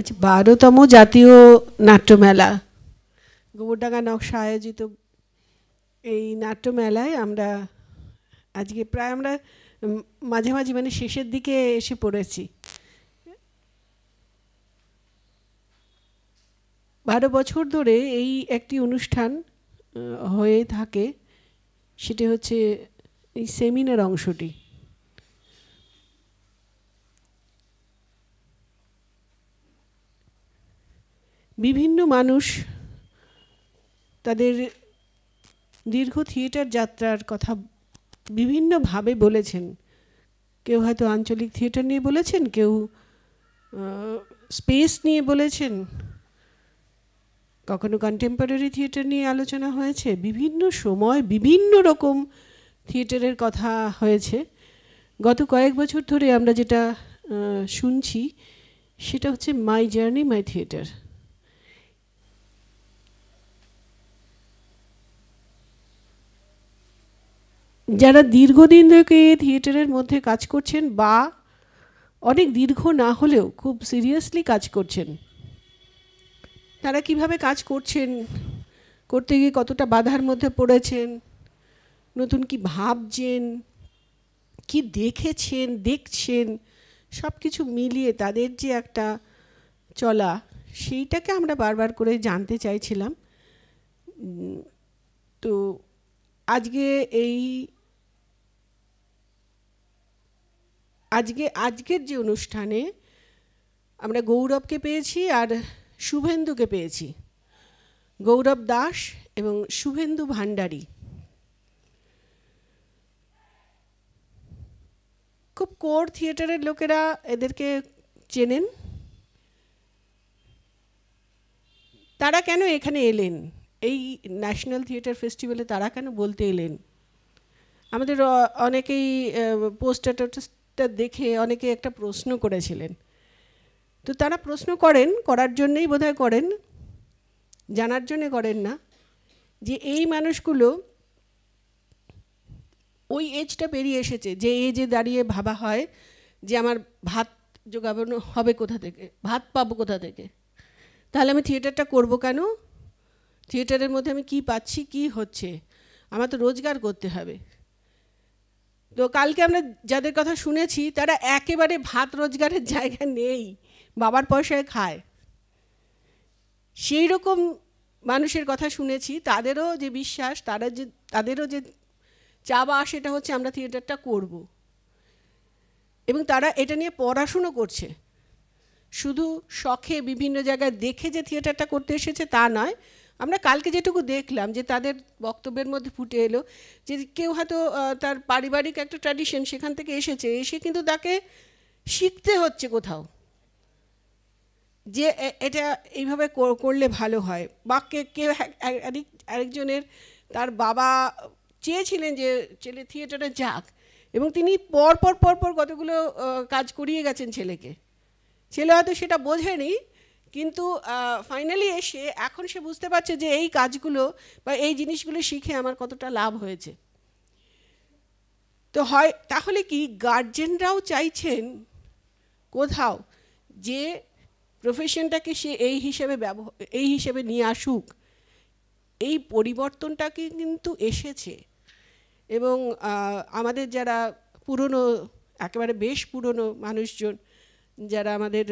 আচ্ছা, 12তম জাতীয় নাট্যমেলা গোবরডাঙ্গা নকশা আয়োজিত এই নাট্যমেলায় আমরা আজকে প্রায় আমরা মাঝামাঝি মানে শেষের দিকে এসে পড়েছি। 12 বছর ধরে এই একটি অনুষ্ঠান হয়ে থাকে, সেটি হচ্ছে এই সেমিনার অংশটি। বিভিন্ন মানুষ তাদের দীর্ঘ থিয়েটার যাত্রার কথা বিভিন্নভাবে বলেছেন। কেউ হয়তো আঞ্চলিক থিয়েটার নিয়ে বলেছেন, কেউ স্পেস নিয়ে বলেছেন, কখনো কন্টেম্পোরারি থিয়েটার নিয়ে আলোচনা হয়েছে। বিভিন্ন সময় বিভিন্ন রকম থিয়েটারের কথা হয়েছে। গত কয়েক বছর ধরে আমরা যেটা শুনছি সেটা হচ্ছে মাই জার্নি মাই থিয়েটার। যারা দীর্ঘদিন ধরে থিয়েটারের মধ্যে কাজ করছেন বা অনেক দীর্ঘ না হলেও খুব সিরিয়াসলি কাজ করছেন, তারা কিভাবে কাজ করছেন, করতে গিয়ে কতটা বাধার মধ্যে পড়েছেন, নতুন কি ভাবছেন, কি দেখেছেন, দেখছেন, সব কিছু মিলিয়ে তাদের যে একটা চলা, সেইটাকে আমরা বারবার করে জানতে চাইছিলাম। তো আজকে আজকের যে অনুষ্ঠানে আমরা গৌরবকে পেয়েছি আর শুভেন্দুকে পেয়েছি, গৌরব দাস এবং শুভেন্দু ভান্ডারী। খুব কোর থিয়েটারের লোকেরা এদেরকে চেনেন। তারা কেন এখানে এলেন, এই ন্যাশনাল থিয়েটার ফেস্টিভ্যালে তারা কেন বলতে এলেন? আমাদের অনেকেই পোস্টারটা দেখে অনেকে একটা প্রশ্ন করেছিলেন। তো তারা প্রশ্ন করার জন্যই বোধহয় করেন, জানার জন্যে করেন না, যে এই মানুষগুলো ওই এজটা পেরিয়ে এসেছে যে এজে দাঁড়িয়ে ভাবা হয় যে আমার ভাত জোগানো হবে কোথা থেকে, ভাত পাবো কোথা থেকে, তাহলে আমি থিয়েটারটা করব কেন, থিয়েটারের মধ্যে আমি কি পাচ্ছি, কি হচ্ছে, আমার তো রোজগার করতে হবে। তো কালকে আমরা যাদের কথা শুনেছি তারা একেবারে ভাত রোজগারের জায়গা নেই, বাবার পয়সায় খায়, সেই রকম মানুষের কথা শুনেছি। তাদেরও যে বিশ্বাস, তাদেরও যে চাওয়া, সেটা হচ্ছে আমরা থিয়েটারটা করব। এবং তারা এটা নিয়ে পড়াশুনো করছে, শুধু শখে বিভিন্ন জায়গায় দেখে যে থিয়েটারটা করতে এসেছে তা নয়। আমরা কালকে যেটুকু দেখলাম যে তাদের বক্তব্যের মধ্যে ফুটে এলো যে কেউ হয়তো তার পারিবারিক একটা ট্র্যাডিশন সেখান থেকে এসে কিন্তু তাকে শিখতে হচ্ছে কোথাও যে এটা এইভাবে করলে ভালো হয়। বা কেউ আরেকজনের তার বাবা চেয়েছিলেন যে ছেলে থিয়েটারে যাক, এবং তিনি পর কতগুলো কাজ করিয়ে গেছেন ছেলেকে। ছেলে হয়তো সেটা বোঝেনি, কিন্তু ফাইনালি এসে এখন সে বুঝতে পারছে যে এই কাজগুলো বা এই জিনিসগুলো শিখে আমার কতটা লাভ হয়েছে। তো হয় তাহলে কি গার্জেনরাও চাইছেন কোথাও যে প্রফেশনটাকে সে এই হিসেবে নিয়ে আসুক। এই পরিবর্তনটাকে কিন্তু এসেছে। এবং আমাদের যারা পুরনো, একেবারে বেশ পুরনো মানুষজন, যারা আমাদের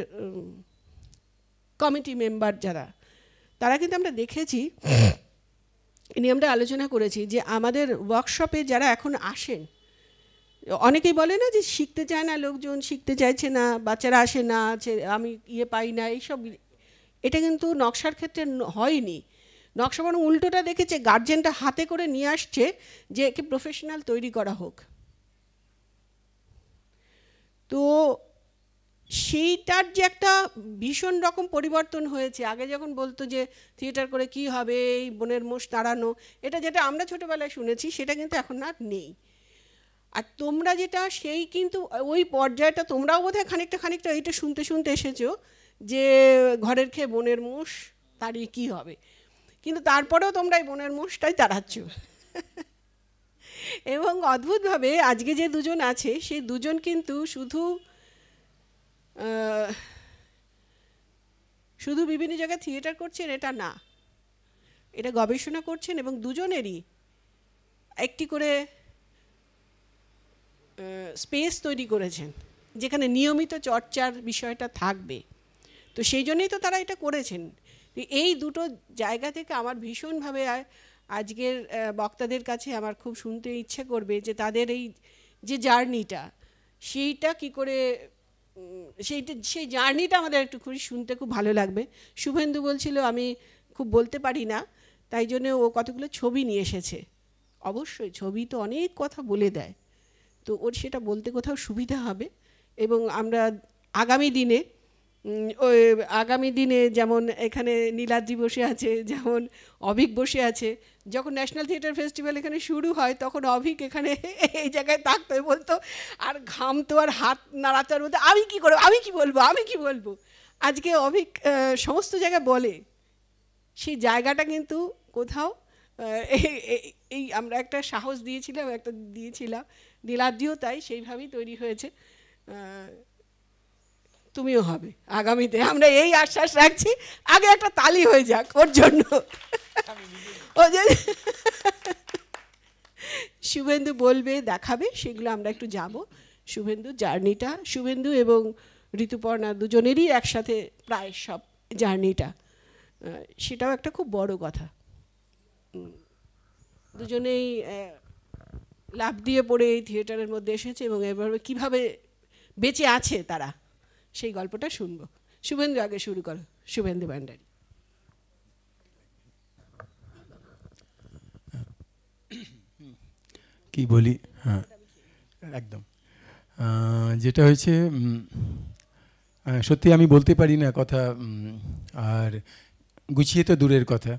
কমিটি মেম্বার যারা, তারা কিন্তু আমরা দেখেছি, নিয়ে আমরা আলোচনা করেছি যে আমাদের ওয়ার্কশপে যারা এখন আসেন, অনেকেই বলে না যে শিখতে চায় না লোকজন, শিখতে চাইছে না, বাচ্চারা আসে না, আমি পাই না, এইসব। এটা কিন্তু নকশার ক্ষেত্রে হয়নি। নকশা বরং উল্টোটা দেখেছে, গার্জেনটা হাতে করে নিয়ে আসছে যে একে প্রফেশনাল তৈরি করা হোক। তো সেইটার যে একটা ভীষণ রকম পরিবর্তন হয়েছে। আগে যখন বলতো যে থিয়েটার করে কি হবে, এই বনের মোষ তাড়ানো, এটা যেটা আমরা ছোটোবেলায় শুনেছি সেটা কিন্তু এখন আর নেই। আর তোমরা যেটা সেই কিন্তু ওই পর্যায়টা তোমরাও বোধহয় খানিকটা এইটা শুনতে এসেছো যে ঘরের খেয়ে বনের মোষ তাড়িয়ে কী হবে, কিন্তু তারপরেও তোমরা এই বনের মোষটাই তাড়াচ্ছ। এবং অদ্ভুতভাবে আজকে যে দুজন আছে সেই দুজন কিন্তু শুধু শুধু বিভিন্ন জায়গায় থিয়েটার করছেন এটা না, এটা গবেষণা করছেন এবং দুজনেরই একটি করে স্পেস তৈরি করেছেন যেখানে নিয়মিত চর্চার বিষয়টা থাকবে। তো সেই জন্যই তো তারা এটা করেছেন। এই দুটো জায়গা থেকে আমার ভীষণভাবে আজকের বক্তাদের কাছে আমার খুব শুনতে ইচ্ছে করবে যে তাদের এই যে জার্নিটা, সেইটা কি করে, সেই জার্নিটা আমাদের একটু খুবই শুনতে খুব ভালো লাগবে। শুভেন্দু বলছিল আমি খুব বলতে পারি না, তাই জন্য ও কতগুলো ছবি নিয়ে এসেছে। অবশ্যই ছবি তো অনেক কথা বলে দেয়, তো ওর সেটা বলতে কোথাও সুবিধা হবে। এবং আমরা আগামী দিনে যেমন এখানে নীলাদ্রি বসে আছে, যেমন অভিক বসে আছে, যখন ন্যাশনাল থিয়েটার ফেস্টিভ্যাল এখানে শুরু হয় তখন অভিক এখানে এই জায়গায় থাকতো, বলতো আর ঘামতো আর হাত নাড়াতার মধ্যে আমি কি বলবো। আজকে অভিক সমস্ত জায়গায় বলে, সেই জায়গাটা কিন্তু কোথাও এই আমরা একটা সাহস দিয়েছিলাম, নীলাদ্রিও তাই সেইভাবেই তৈরি হয়েছে। তুমিও হবে আগামীতে, আমরা এই আশ্বাস রাখছি। আগে একটা তালি হয়ে যাক ওর জন্য। ও যে শুভেন্দু বলবে, দেখাবে, সেগুলো আমরা একটু যাব। শুভেন্দু জার্নিটা, শুভেন্দু এবং ঋতুপর্ণা দুজনেরই একসাথে প্রায় সব জার্নিটা, সেটাও একটা খুব বড় কথা। দুজনেই লাফ দিয়ে পড়ে এই থিয়েটারের মধ্যে এসেছে এবং এভাবে কীভাবে বেঁচে আছে তারা, সেই গল্পটা শুনবো। শুভেন্দু আগে শুরু করো, শুভেন্দু ভান্ডারী। কি বলি, হ্যাঁ একদম যেটা হয়েছে, সত্যি আমি বলতে পারি না কথা, আর গুছিয়ে তো দূরের কথা,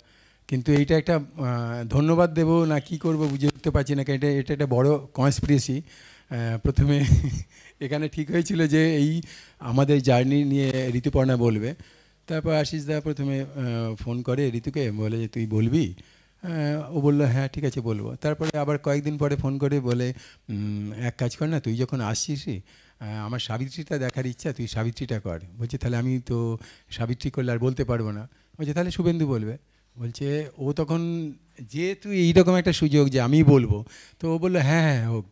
কিন্তু এইটা একটা ধন্যবাদ দেবো না কি করব বুঝে উঠতে পারছি না। এটা একটা বড় কনস্পিরেসি। প্রথমে এখানে ঠিক হয়েছিল যে এই আমাদের জার্নি নিয়ে ঋতুপর্ণা বলবে, তারপর আশিস দা প্রথমে ফোন করে ঋতুকে, বলে যে তুই বলবি? ও বললো হ্যাঁ ঠিক আছে বলবো। তারপরে আবার কয়েকদিন পরে ফোন করে বলে এক কাজ কর না, তুই যখন আসছিসই আমার সাবিত্রীটা দেখার ইচ্ছা, তুই সাবিত্রীটা কর। বলছে তাহলে আমি তো সাবিত্রী করলে আর বলতে পারবো না। বলছে তাহলে শুভেন্দু বলবে। বলছে ও তখন যেহেতু এইরকম একটা সুযোগ যে আমি বলবো, তো ও বললো হ্যাঁ হ্যাঁ হোক।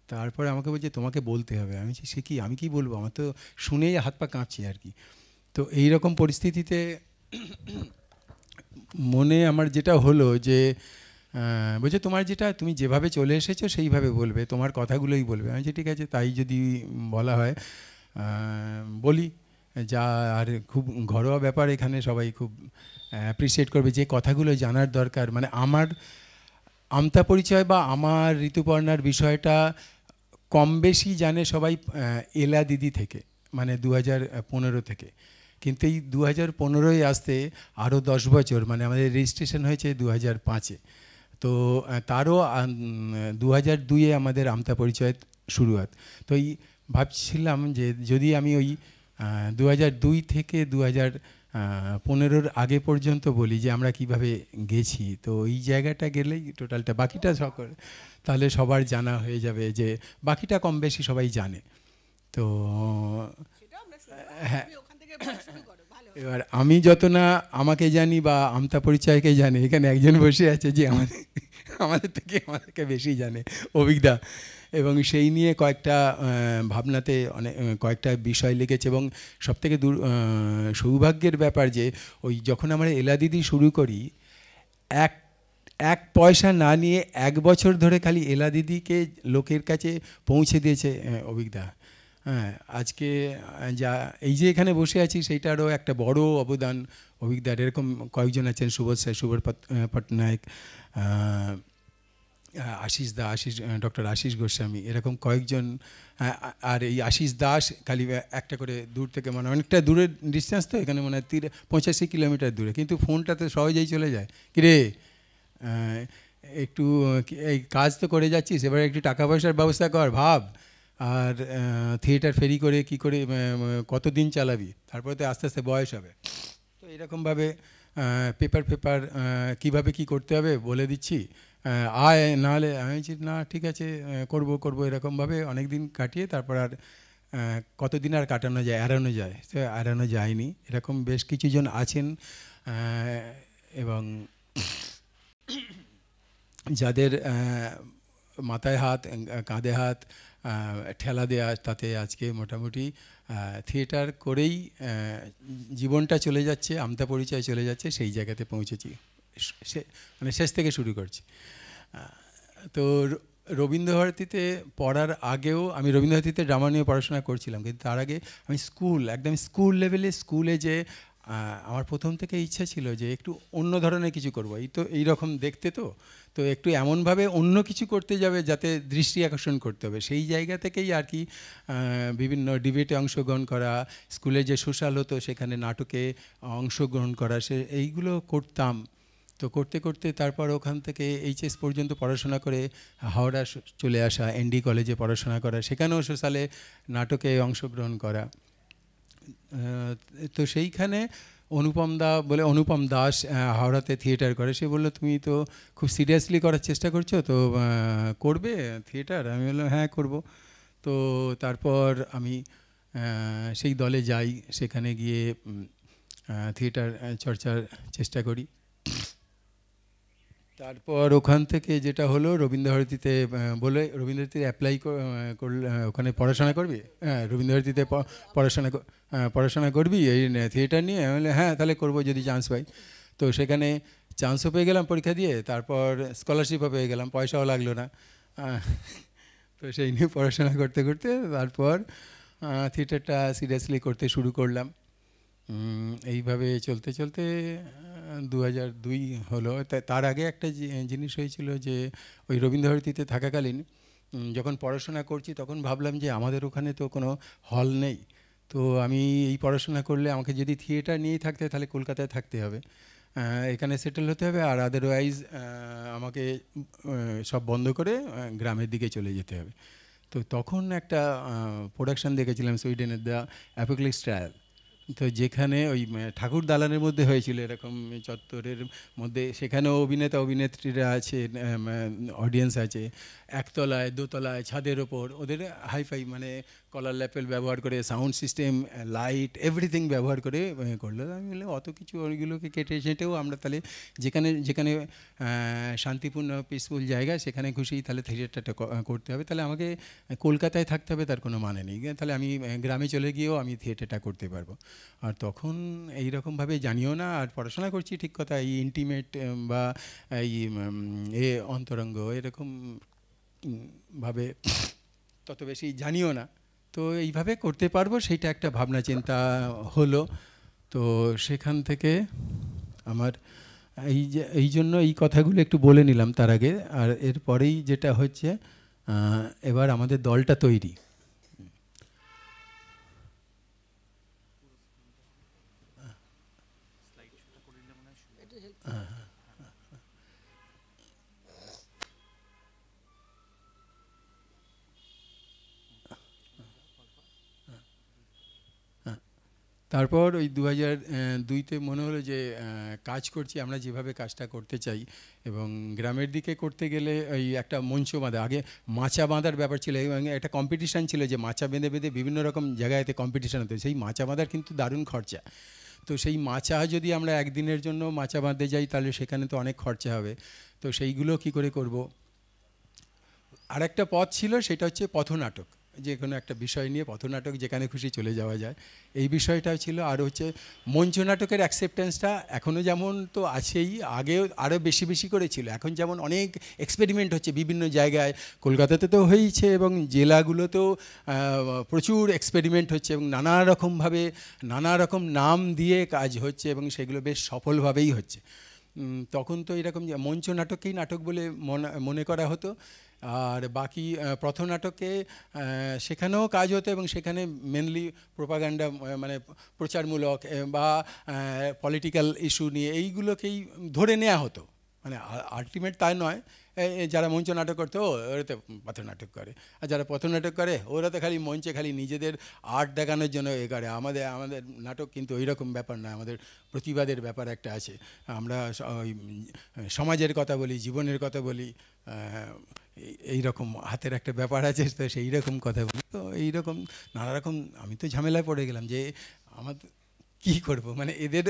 তারপরে আমাকে বলছে তোমাকে বলতে হবে। আমি সে কি, আমি কি বলবো, আমার তো শুনেই হাত পা কাঁপছে আর কি। তো এইরকম পরিস্থিতিতে মনে আমার যেটা হলো যে বলছে তোমার যেটা, তুমি যেভাবে চলে এসেছো সেইভাবে বলবে, তোমার কথাগুলোই বলবে। আমি ঠিক আছে তাই যদি বলা হয় বলি। যা আর খুব ঘরোয়া ব্যাপার, এখানে সবাই খুব অ্যাপ্রিসিয়েট করবে যে কথাগুলো জানার দরকার। মানে আমার আমতা পরিচয় বা আমার ঋতুপর্ণার বিষয়টা কম বেশি জানে সবাই এলা দিদি থেকে, মানে 2015 থেকে। কিন্তু এই 2015-য় আসতে আরও 10 বছর, মানে আমাদের রেজিস্ট্রেশন হয়েছে 2005-এ, তো তারও 2002-এ আমাদের আমতা পরিচয় শুরুয়াত। তো এই ভাবছিলাম যে যদি আমি ওই 2002 থেকে 2015-র আগে পর্যন্ত বলি যে আমরা কিভাবে গেছি, তো এই জায়গাটা গেলেই টোটালটা বাকিটা সকল তাহলে সবার জানা হয়ে যাবে, যে বাকিটা কম বেশি সবাই জানে। তো হ্যাঁ, এবার আমি যত না আমাকে জানি বা আমতা পরিচয়কে জানি, এখানে একজন বসে আছে যে আমাদেরকে বেশি জানে, অভিজ্ঞতা। এবং সেই নিয়ে কয়েকটা ভাবনাতে অনেক কয়েকটা বিষয় লিখেছে। এবং সবথেকে সৌভাগ্যের ব্যাপার যে ওই যখন আমরা এলা দিদি শুরু করি, এক পয়সা না নিয়ে 1 বছর ধরে খালি এলা দিদিকে লোকের কাছে পৌঁছে দিয়েছে অভিজ্ঞতা। হ্যাঁ, আজকে যা এই যে এখানে বসে আছি সেইটারও একটা বড় অবদান অভিজ্ঞতার। এরকম কয়েকজন আছেন, সুবোধ স্যার, সুবোধ পটনায়ক, আশিস দা, ডক্টর আশিস গোস্বামী, এরকম কয়েকজন। আর এই আশিস দাস খালি একটা করে দূর থেকে, মানে অনেকটা দূরের ডিস্টেন্স, তো এখানে মনে হয় 85 কিলোমিটার দূরে, কিন্তু ফোনটা তো সহজেই চলে যায়। কিরে একটু এই কাজ তো করে যাচ্ছিস, এবার একটু টাকা পয়সার ব্যবস্থা কর, ভাব। আর থিয়েটার ফেরি করে কি করে কতদিন চালাবি, তারপরে তো আস্তে আস্তে বয়স হবে। তো এরকমভাবে পেপার কীভাবে কী করতে হবে বলে দিচ্ছি, আয়, নাহলে আমি বলছি না ঠিক আছে করবো এরকমভাবে অনেক দিন কাটিয়ে তারপর আর কতদিন আর কাটানো যায়, এড়ানো যায়, তো এড়ানো যায়নি। এরকম বেশ কিছুজন আছেন এবং যাদের মাথায় হাত, কাঁধে হাত, ঠেলা দেওয়া, তাতে আজকে মোটামুটি থিয়েটার করেই জীবনটা চলে যাচ্ছে, আমতা পরিচয় চলে যাচ্ছে, সেই জায়গাতে পৌঁছেছি। মানে শেষ থেকে শুরু করছি। তো রবীন্দ্রভারতীতে পড়ার আগেও আমি রবীন্দ্রভারতীতে ড্রামা নিয়ে পড়াশোনা করছিলাম, কিন্তু তার আগে আমি একদম স্কুল লেভেলে, স্কুলে যে আমার প্রথম থেকে ইচ্ছা ছিল যে একটু অন্য ধরনের কিছু করবো। এই রকম দেখতে তো একটু এমনভাবে অন্য কিছু করতে যাবে যাতে দৃষ্টি আকর্ষণ করতে হবে। সেই জায়গা থেকেই আর কি বিভিন্ন ডিবেটে অংশগ্রহণ করা, স্কুলে যে সোশ্যাল হতো সেখানে নাটকে অংশগ্রহণ করা, এইগুলো করতাম। তো করতে করতে তারপর ওখান থেকে এইচএস পর্যন্ত পড়াশোনা করে হাওড়া চলে আসা, এনডি কলেজে পড়াশোনা করা, সেখানেও সোশ্যালে নাটকে অংশগ্রহণ করা। তো সেইখানে অনুপম দাস হাওড়াতে থিয়েটার করে। সে বললো, তুমি তো খুব সিরিয়াসলি করার চেষ্টা করছো, তো করবে থিয়েটার? আমি বললাম হ্যাঁ করব। তো তারপর আমি সেই দলে যাই, সেখানে গিয়ে থিয়েটার চর্চার চেষ্টা করি। তারপর ওখান থেকে যেটা হলো, রবীন্দ্রভারতীতে বলে রবীন্দ্রভারতীতে অ্যাপ্লাই করলে ওখানে পড়াশোনা করবি, হ্যাঁ রবীন্দ্রভারতীতে পড়াশোনা করবি এই থিয়েটার নিয়ে? আমি বললাম হ্যাঁ তাহলে করবো যদি চান্স পাই। তো সেখানে চান্সও পেয়ে গেলাম পরীক্ষা দিয়ে, তারপর স্কলারশিপও পেয়ে গেলাম, পয়সাও লাগলো না। তো সেই নিয়ে পড়াশোনা করতে করতে তারপর থিয়েটারটা সিরিয়াসলি করতে শুরু করলাম। এইভাবে চলতে চলতে 2002 হলো। তার আগে একটা জিনিস হয়েছিল যে ওই রবীন্দ্রভারতীতে থাকাকালীন যখন পড়াশোনা করছি তখন ভাবলাম যে আমাদের ওখানে তো কোনো হল নেই, তো আমি এই পড়াশোনা করলে আমাকে যদি থিয়েটার নিয়েই থাকতে তাহলে কলকাতায় থাকতে হবে, এখানে সেটেল হতে হবে, আর আদারওয়াইজ আমাকে সব বন্ধ করে গ্রামের দিকে চলে যেতে হবে। তো তখন একটা প্রোডাকশান দেখেছিলাম সুইডেনের, দ্য অ্যাপোক্যালিপস ট্রায়াল। তো যেখানে ওই ঠাকুর দালানের মধ্যে হয়েছিল, এরকম চত্বরের মধ্যে, সেখানেও অভিনেত্রীরা আছে, অডিয়েন্স আছে, একতলায়, দোতলায়, ছাদের ওপর, ওদের হাইফাই মানে কলার ল্যাপেল ব্যবহার করে, সাউন্ড সিস্টেম, লাইট, এভরিথিং ব্যবহার করে করলো। আমি বললাম অত কিছু ওইগুলোকে কেটে সেটেও আমরা তাহলে যেখানে শান্তিপূর্ণ পিসফুল জায়গা, সেখানে খুশি তাহলে থিয়েটারটা করতে হবে, তাহলে আমাকে কলকাতায় থাকতে হবে তার কোনো মানে নেই, তাহলে আমি গ্রামে চলে গিয়েও আমি থিয়েটারটা করতে পারবো। আর তখন এইরকমভাবে জানিও না, আর পড়াশোনা করছি ঠিক কথা, এই ইন্টিমেট বা এই অন্তরঙ্গ এরকম ভাবে তত বেশি জানিও না, তো এইভাবে করতে পারবো সেইটা একটা ভাবনা চিন্তা হলো। তো সেখান থেকে আমার এই জন্য এই কথাগুলো একটু বলে নিলাম তার আগে। আর এরপরেই যেটা হচ্ছে, এবার আমাদের দলটা তৈরি। তারপর ওই 2002তে মনে হলো যে কাজ করছি আমরা যেভাবে কাজটা করতে চাই, এবং গ্রামের দিকে করতে গেলে ওই একটা মঞ্চ বাঁধা, আগে মাচা বাঁধার ব্যাপার ছিল, এবং একটা কম্পিটিশান ছিল যে মাচা বেঁধে বেঁধে বিভিন্ন রকম জায়গাতে কম্পিটিশান হতো, সেই মাচা বাঁধার কিন্তু দারুণ খরচা। তো সেই মাচা যদি আমরা একদিনের জন্য মাচা বাঁধতে যাই তাহলে সেখানে তো অনেক খরচা হবে, তো সেইগুলো কি করে করব। আরেকটা পথ ছিল, সেটা হচ্ছে পথনাটক, যে কোনো একটা বিষয় নিয়ে পথনাটক, যেখানে খুশি চলে যাওয়া যায়, এই বিষয়টাও ছিল। আর হচ্ছে মঞ্চ নাটকের অ্যাকসেপ্টেন্সটা এখনও যেমন তো আছেই, আগেও আরও বেশি বেশি করে ছিল, এখন যেমন অনেক এক্সপেরিমেন্ট হচ্ছে বিভিন্ন জায়গায়, কলকাতাতে তো হয়েইছে এবং জেলাগুলোতেও প্রচুর এক্সপেরিমেন্ট হচ্ছে, এবং নানা রকমভাবে নানা রকম নাম দিয়ে কাজ হচ্ছে, এবং সেগুলো বেশ সফলভাবেই হচ্ছে। তখন তো এরকম মঞ্চ নাটককেই নাটক বলে মনে করা হতো, আর বাকি পথনাটকে সেখানেও কাজ হতো, এবং সেখানে মেনলি প্রোপাগান্ডা মানে প্রচারমূলক বা পলিটিক্যাল ইস্যু নিয়ে এইগুলোকেই ধরে নেওয়া হতো, মানে আলটিমেট তাই নয়। যারা মঞ্চ নাটক করতো ওরা তো পথনাটক করে, আর যারা পথনাটক করে ওরা তো খালি মঞ্চে খালি নিজেদের আর্ট দেখানোর জন্য এ করে। আমাদের নাটক কিন্তু ওই রকম ব্যাপার না, আমাদের প্রতিবাদের ব্যাপার একটা আছে, আমরা ওই সমাজের কথা বলি, জীবনের কথা বলি, এই রকম হাতের একটা ব্যাপার আছে, তো সেই রকম কথা বলি। তো এইরকম নানা রকম, আমি তো ঝামেলায় পড়ে গেলাম যে আমার কী করব, মানে এদের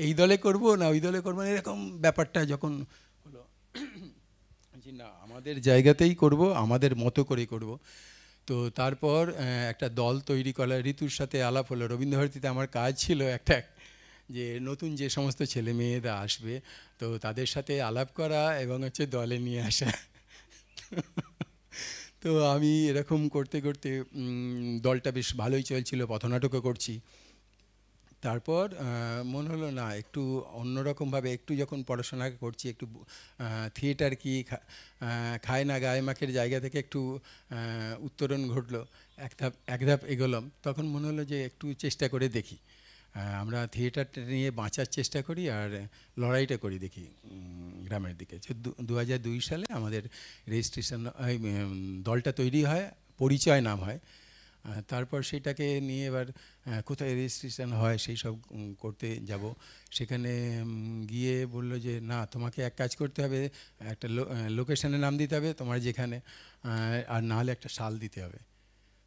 এই দলে করব না ওই দলে করবো না, এরকম ব্যাপারটা যখন হলো যে না আমাদের জায়গাতেই করব, আমাদের মতো করেই করব। তো তারপর একটা দল তৈরি করা, ঋতুর সাথে আলাপ হলো। রবীন্দ্রভারতীতে আমার কাজ ছিল একটা, যে নতুন যে সমস্ত ছেলে মেয়েরা আসবে তো তাদের সাথে আলাপ করা এবং হচ্ছে দলে নিয়ে আসা। তো আমি এরকম করতে করতে দলটা বেশ ভালোই চলছিল, পথনাটকও করছি। তারপর মনে হলো না একটু অন্যরকমভাবে, একটু যখন পড়াশোনা করছি একটু থিয়েটার কি খায় না গায়ে মাখের জায়গা থেকে একটু উত্তরণ ঘটলো, এক ধাপ এগোলাম। তখন মনে হলো যে একটু চেষ্টা করে দেখি, আমরা থিয়েটারটা নিয়ে বাঁচার চেষ্টা করি আর লড়াইটা করি দেখি গ্রামের দিকে। 2002 সালে আমাদের রেজিস্ট্রেশন দলটা তৈরি হয়, পরিচয় নাম হয়। তারপর সেটাকে নিয়ে এবার কোথায় রেজিস্ট্রেশন হয় সেই সব করতে যাব। সেখানে গিয়ে বললো যে না তোমাকে এক কাজ করতে হবে, একটা লোকেশনের নাম দিতে হবে তোমার যেখানে, আর নাহলে একটা সাল দিতে হবে।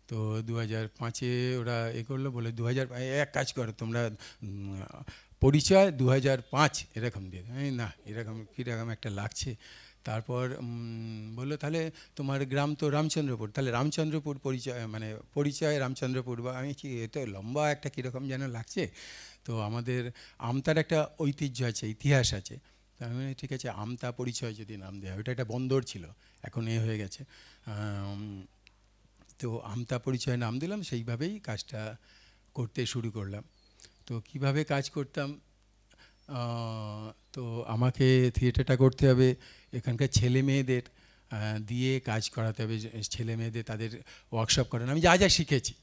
তো 2005-এ ওরা এ করলো, বলে 2000 এক কাজ করো তোমরা পরিচয় 2005 এরকম দিয়ে, না এরকম কীরকম একটা লাগছে। তারপর বললো তাহলে তোমার গ্রাম তো রামচন্দ্রপুর, তাহলে রামচন্দ্রপুর পরিচয়, মানে পরিচয় রামচন্দ্রপুর। বা আমি কি এতো লম্বা একটা কীরকম যেন লাগছে। তো আমাদের আমতার একটা ঐতিহ্য আছে, ইতিহাস আছে। তার মানে ঠিক আছে আমতা পরিচয় যদি নাম দেওয়া, ওটা একটা বন্দর ছিল, এখন এ হয়ে গেছে। তো আমতা পরিচয় নাম দিলাম, সেইভাবেই কাজটা করতে শুরু করলাম। তো কিভাবে কাজ করতাম, তো আমাকে থিয়েটারটা করতে হবে, এখানকার ছেলে মেয়েদের দিয়ে কাজ করাতে হবে, ছেলে মেয়েদের তাদের ওয়ার্কশপ করানো, আমি যা যা শিখেছি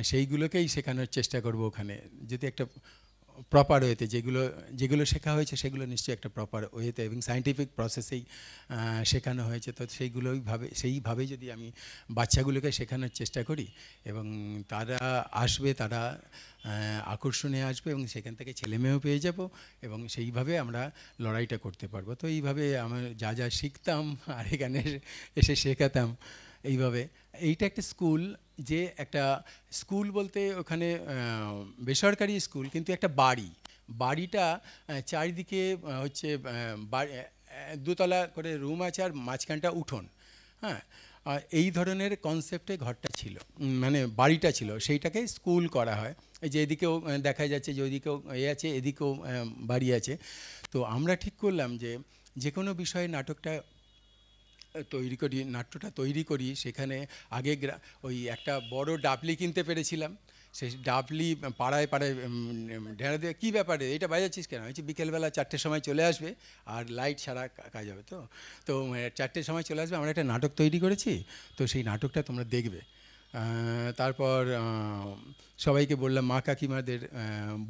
সেইগুলোকেই শেখানোর চেষ্টা করব ওখানে, যদি একটা প্রপার ওয়েতে, যেগুলো শেখা হয়েছে সেগুলো নিশ্চয়ই একটা প্রপার ওয়েতে এবং সায়েন্টিফিক প্রসেসেই শেখানো হয়েছে। তো সেইভাবে যদি আমি বাচ্চাগুলোকে শেখানোর চেষ্টা করি এবং তারা আসবে, তারা আকর্ষণে আসবে এবং সেখান থেকে ছেলেমেয়েও পেয়ে যাব এবং সেইভাবে আমরা লড়াইটা করতে পারবো। তো এইভাবে আমার যা যা শিখতাম আর এখানে এসে শেখাতাম এইভাবে। এইটা একটা স্কুল, যে একটা স্কুল বলতে ওখানে বেসরকারি স্কুল, কিন্তু একটা বাড়িটা চারিদিকে হচ্ছে দোতলা করে রুম আছে আর মাঝখানটা উঠোন। হ্যাঁ, এই ধরনের কনসেপ্টে ঘরটা ছিল, মানে বাড়িটা ছিল, সেইটাকে স্কুল করা হয়। এই যে এদিকেও দেখা যাচ্ছে যে ওইদিকেও আছে, এদিকেও বাড়ি আছে। তো আমরা ঠিক করলাম যে কোনো বিষয়ে নাটকটা তৈরি করি। সেখানে আগে ওই একটা বড় ডাবলি কিনতে পেরেছিলাম, সেই ডাবলি পাড়ায় ঢেঁড়া দিয়ে, কী ব্যাপারে এটা বাজাচ্ছিস কেন, হচ্ছে বিকেলবেলা 4টের সময় চলে আসবে আর লাইট ছাড়া কাজ হবে। তো 4টের সময় চলে আসবে, আমরা একটা নাটক তৈরি করেছি, তো সেই নাটকটা তোমরা দেখবে। তারপর সবাইকে বললাম, মা কাকিমাদের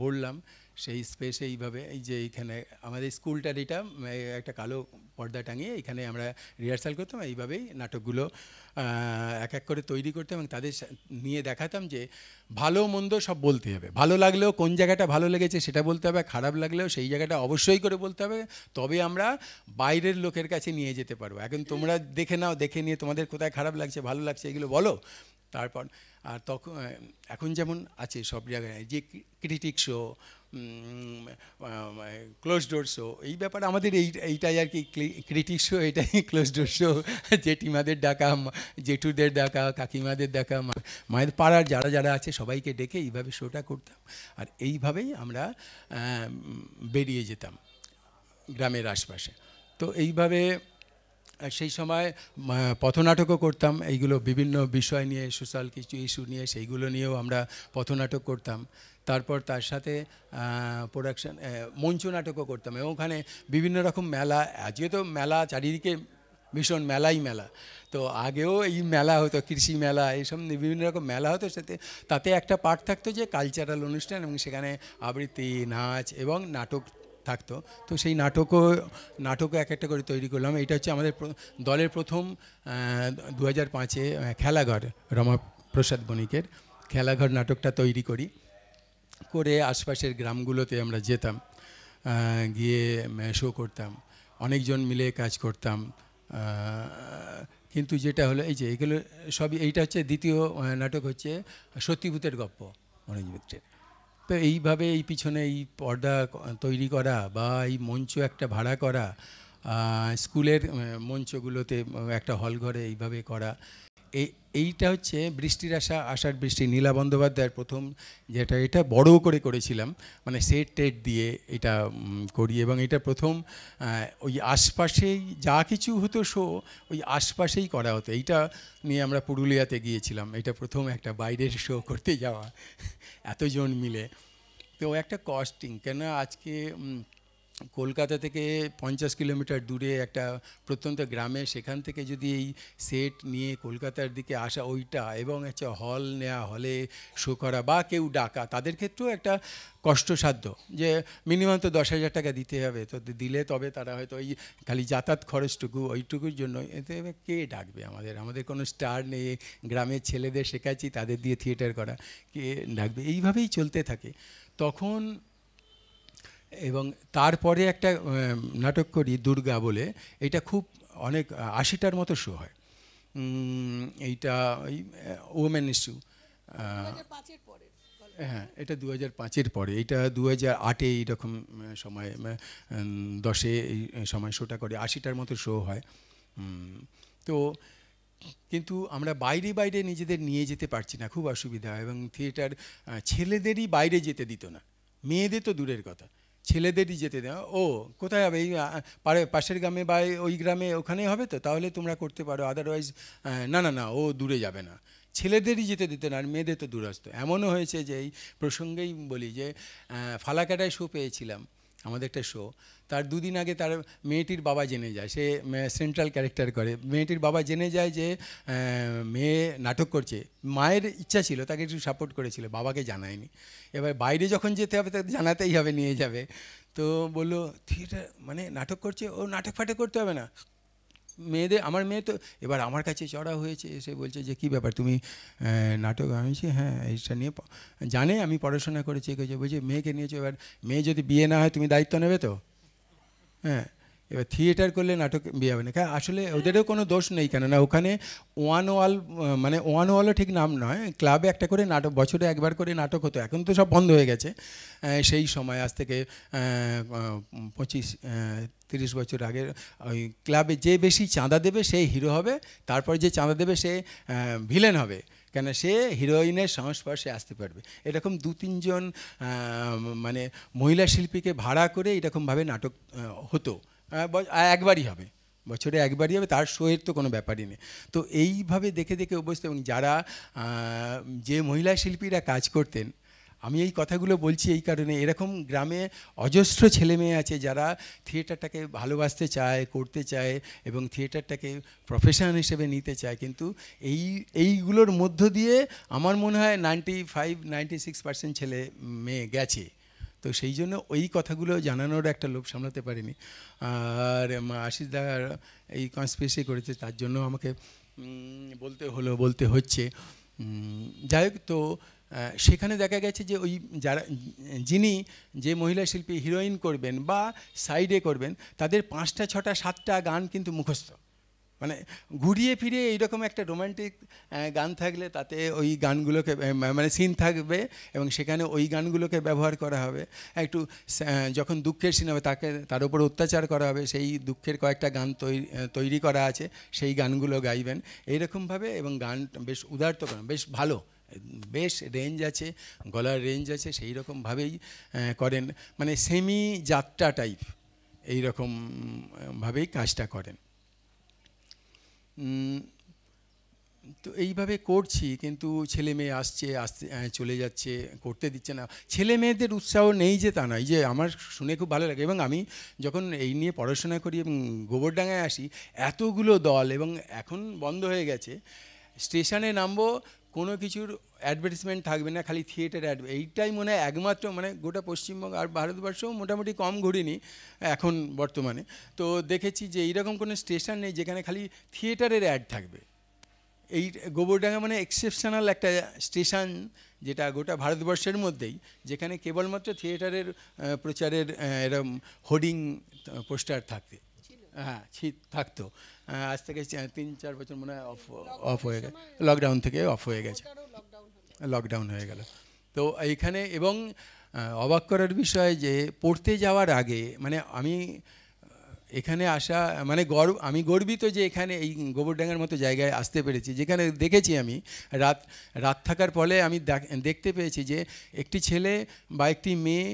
বললাম, সেই স্পেসে এইভাবে, এই যে এইখানে আমাদের স্কুলটার এটা একটা কালো পর্দা টাঙিয়ে এখানে আমরা রিহার্সাল করতাম। এইভাবেই নাটকগুলো এক এক করে তৈরি করতাম এবং তাদের নিয়ে দেখাতাম যে ভালো মন্দ সব বলতে হবে, ভালো লাগলেও কোন জায়গাটা ভালো লেগেছে সেটা বলতে হবে, খারাপ লাগলেও সেই জায়গাটা অবশ্যই করে বলতে হবে, তবে আমরা বাইরের লোকের কাছে নিয়ে যেতে পারবো। এখন তোমরা দেখে নাও, দেখে নিয়ে তোমাদের কোথায় খারাপ লাগছে ভালো লাগছে এগুলো বলো। তারপর আর তখন এখন যেমন আছে সব জায়গায় যে critic show, close door show, এই ব্যাপারে আমাদের এইটাই আর কি, ক্রিটিক শো এটাই ক্লোজ ডোর শো। জেঠিমাদের ডাকা, জেঠুদের ডাকা, কাকিমাদের ডাকা, মায়ের পাড়ার যারা আছে সবাইকে ডেকে এইভাবে শোটা করতাম। আর এইভাবেই আমরা বেরিয়ে যেতাম গ্রামের আশপাশে। তো এইভাবে সেই সময় পথনাটকও করতাম, এইগুলো বিভিন্ন বিষয় নিয়ে, সোশ্যাল কিছু ইস্যু নিয়ে, সেইগুলো নিয়েও আমরা পথনাটক করতাম। তারপর তার সাথে প্রোডাকশন মঞ্চ নাটকও করতাম এবং ওখানে বিভিন্ন রকম মেলা, আজকে তো মেলা চারিদিকে ভীষণ মেলা। তো আগেও এই মেলা হতো, কৃষি মেলা, এইসব বিভিন্ন রকম মেলা হতো। তাতে একটা পার্ট থাকতো যে কালচারাল অনুষ্ঠান, এবং সেখানে আবৃত্তি, নাচ এবং নাটক থাকতো। তো সেই নাটকও এক একটা করে তৈরি করলাম। এটা হচ্ছে আমাদের দলের প্রথম 2005-এ খেলাঘর, রমাপ্রসাদ বণিকের খেলাঘর নাটকটা তৈরি করে আশপাশের গ্রামগুলোতে আমরা যেতাম, গিয়ে শো করতাম, অনেকজন মিলে কাজ করতাম। কিন্তু যেটা হলো এই যে এগুলো সবই, এইটা হচ্ছে দ্বিতীয় নাটক হচ্ছে সত্যিভূতের গপ্প মনোজ মিত্রের। তো এইভাবে এই পিছনে এই পর্দা তৈরি করা বা এই মঞ্চ একটা ভাড়া করা, স্কুলের মঞ্চগুলোতে একটা হল ঘরে এইভাবে করা, এইটা হচ্ছে বৃষ্টির আষাঢ় বৃষ্টি নীলা বন্দ্যোপাধ্যায়ের প্রথম যেটা, এটা বড় করে করেছিলাম, মানে সেট টেট দিয়ে এটা করি। এবং এটা প্রথম ওই আশপাশেই যা কিছু হতো শো ওই আশপাশেই করা হতো। এইটা নিয়ে আমরা পুরুলিয়াতে গিয়েছিলাম, এটা প্রথম একটা বাইরের শো করতে যাওয়া এতজন মিলে। তো একটা কস্টিং, কেন আজকে কলকাতা থেকে 50 কিলোমিটার দূরে একটা প্রত্যন্ত গ্রামে, সেখান থেকে যদি এই সেট নিয়ে কলকাতার দিকে আসা ওইটা, এবং একটা হল নেওয়া, হলে শো করা বা কেউ ডাকা, তাদের ক্ষেত্রেও একটা কষ্টসাধ্য, যে মিনিমাম তো 10,000 টাকা দিতে হবে, তো দিলে তবে তারা হয়তো ওই খালি যাতায়াত খরচটুকু ওইটুকুর জন্য, এতে কে ডাকবে? আমাদের কোনো স্টার নেই, গ্রামের ছেলেদের শেখাচ্ছি, তাদের দিয়ে থিয়েটার করা, কে ডাকবে? এইভাবেই চলতে থাকে তখন। এবং তারপরে একটা নাটক করি দুর্গা বলে, এটা খুব অনেক 80টার মতো শো হয়। এইটা ওই ওমেন ইস্যু, হ্যাঁ এটা 2005-এর পরে, এইটা 2008-এ এইরকম সময় 10-এ এই সময় শোটা করে, 80টার মতো শো হয়। তো কিন্তু আমরা বাইরে বাইরে নিজেদের নিয়ে যেতে পারছি না, খুব অসুবিধা। এবং থিয়েটার ছেলেদেরই বাইরে যেতে দিত না, মেয়েদের তো দূরের কথা, ছেলেদেরই যেতে দেওয়া। ও কোথায় হবে? এই পাশের গ্রামে বা ওই গ্রামে, ওখানে হবে তো, তাহলে তোমরা করতে পারো, আদারওয়াইজ না না না, ও দূরে যাবে না। ছেলেদেরই যেতে দিত না, আর মেয়েদের তো দূরস্থ। এমনও হয়েছে যে এই প্রসঙ্গেই বলি যে ফালাকাটায় শো পেয়েছিলাম, আমাদের একটা শো, তার দুদিন আগে তার মেয়েটির বাবা জেনে যায়, সে সেন্ট্রাল ক্যারেক্টার করে, মেয়েটির বাবা জেনে যায় যে মেয়ে নাটক করছে। মায়ের ইচ্ছা ছিল, তাকে একটু সাপোর্ট করেছিল, বাবাকে জানায়নি। এবার বাইরে যখন যেতে হবে তাকে জানাতেই হবে, নিয়ে যাবে। তো বললো থিয়েটার মানে নাটক করছে, ও নাটক ফাটক করতে হবে না, মেয়েদের, আমার মেয়ে তো। এবার আমার কাছে চড়া হয়েছে, এসে বলছে যে কী ব্যাপার, তুমি নাটক? আমি বলছি হ্যাঁ, এইটা নিয়ে জানে আমি পড়াশোনা করেছি, বলছি মেয়েকে নিয়েছো, এবার মেয়ে যদি বিয়ে না হয় তুমি দায়িত্ব নেবে তো? হ্যাঁ, এবার থিয়েটার করলে নাটক বিয়ে হবে না। আসলে ওদেরও কোনো দোষ নেই, কেননা ওখানে ওয়াল, মানে ওয়ালও ঠিক নাম নয়, ক্লাবে একটা করে নাটক, বছরে একবার করে নাটক হতো, এখন তো সব বন্ধ হয়ে গেছে। সেই সময় আজ থেকে 25-30 বছর আগে ওই ক্লাবে যে বেশি চাঁদা দেবে সেই হিরো হবে, তারপর যে চাঁদা দেবে সে ভিলেন হবে, কেন সে হিরোইনের সংস্পর্শে আসতে পারবে। এরকম 2-3 জন মানে মহিলা শিল্পীকে ভাড়া করে এরকমভাবে নাটক হতো। একবারই হবে, বছরে একবারই হবে, তার শোয়ের তো কোনো ব্যাপারই নেই। তো এইভাবে দেখে দেখে অভ্যস্ত। এবং যারা যে মহিলা শিল্পীরা কাজ করতেন, আমি এই কথাগুলো বলছি এই কারণে, এরকম গ্রামে অজস্র ছেলে মেয়ে আছে যারা থিয়েটারটাকে ভালোবাসতে চায়, করতে চায়, এবং থিয়েটারটাকে প্রফেশন হিসেবে নিতে চায়। কিন্তু এইগুলোর মধ্য দিয়ে আমার মনে হয় 95-96% ছেলে মেয়ে গেছে। তো সেই জন্য ওই কথাগুলো জানানোর একটা লোভ সামলাতে পারিনি। আর আশিস দা এই কনস্পিরেসি করেছে, তার জন্য আমাকে বলতে হচ্ছে। যাই হোক, তো সেখানে দেখা গেছে যে ওই যিনি যে মহিলা শিল্পী হিরোইন করবেন বা সাইডে করবেন, তাদের 5টা 6টা 7টা গান কিন্তু মুখস্থ। মানে ঘুরিয়ে ফিরিয়ে এইরকম একটা রোমান্টিক গান থাকলে তাতে ওই গানগুলোকে, মানে সিন থাকবে এবং সেখানে ওই গানগুলোকে ব্যবহার করা হবে। একটু যখন দুঃখের সিন হবে, তার উপর অত্যাচার করা হবে, সেই দুঃখের কয়েকটা গান তৈরি করা আছে, সেই গানগুলো গাইবেন এইরকমভাবে। এবং গান বেশ উদার্ত করেন, বেশ ভালো, বেশ রেঞ্জ আছে, গলার রেঞ্জ আছে, সেই রকমভাবেই করেন, মানে সেমি যাত্রা টাইপ এইরকমভাবেই কাজটা করেন। তো এইভাবে করছি, কিন্তু ছেলে মেয়ে আসছে চলে যাচ্ছে, করতে দিচ্ছে না। ছেলে মেয়েদের উৎসাহ নেই যে তা নয়, যে আমার শুনে খুব ভালো লাগে। এবং আমি যখন এই নিয়ে পড়াশোনা করি এবং গোবরডাঙ্গায় আসি, এতগুলো দল, এবং এখন বন্ধ হয়ে গেছে, স্টেশনে নামবো, কোনো কিছুর অ্যাডভার্টিসমেন্ট থাকবে না, খালি থিয়েটার এইটাই মনে হয় একমাত্র, মানে গোটা পশ্চিমবঙ্গ আর ভারতবর্ষও মোটামুটি কম ঘুরিনি এখন বর্তমানে, তো দেখেছি যে এইরকম কোনো স্টেশন নেই যেখানে খালি থিয়েটারের অ্যাড থাকবে। এই গোবরডাঙ্গা মানে এক্সেপশনাল একটা স্টেশন, যেটা গোটা ভারতবর্ষের মধ্যেই, যেখানে কেবলমাত্র থিয়েটারের প্রচারের এরকম হোর্ডিং পোস্টার থাকতে, হ্যাঁ থাকতো। আজ থেকে 3-4 বছর মনে হয় অফ হয়ে গেছে, লকডাউন থেকে অফ হয়ে গেছে, লকডাউন হয়ে গেল। তো এইখানে এবং অবাক করার বিষয় যে পড়তে যাওয়ার আগে মানে আমি এখানে আসা মানে আমি গর্বিত যে এখানে এই গোবরডাঙ্গার মতো জায়গায় আসতে পেরেছি, যেখানে দেখেছি আমি রাত থাকার ফলে আমি দেখতে পেয়েছি যে একটি ছেলে বা একটি মেয়ে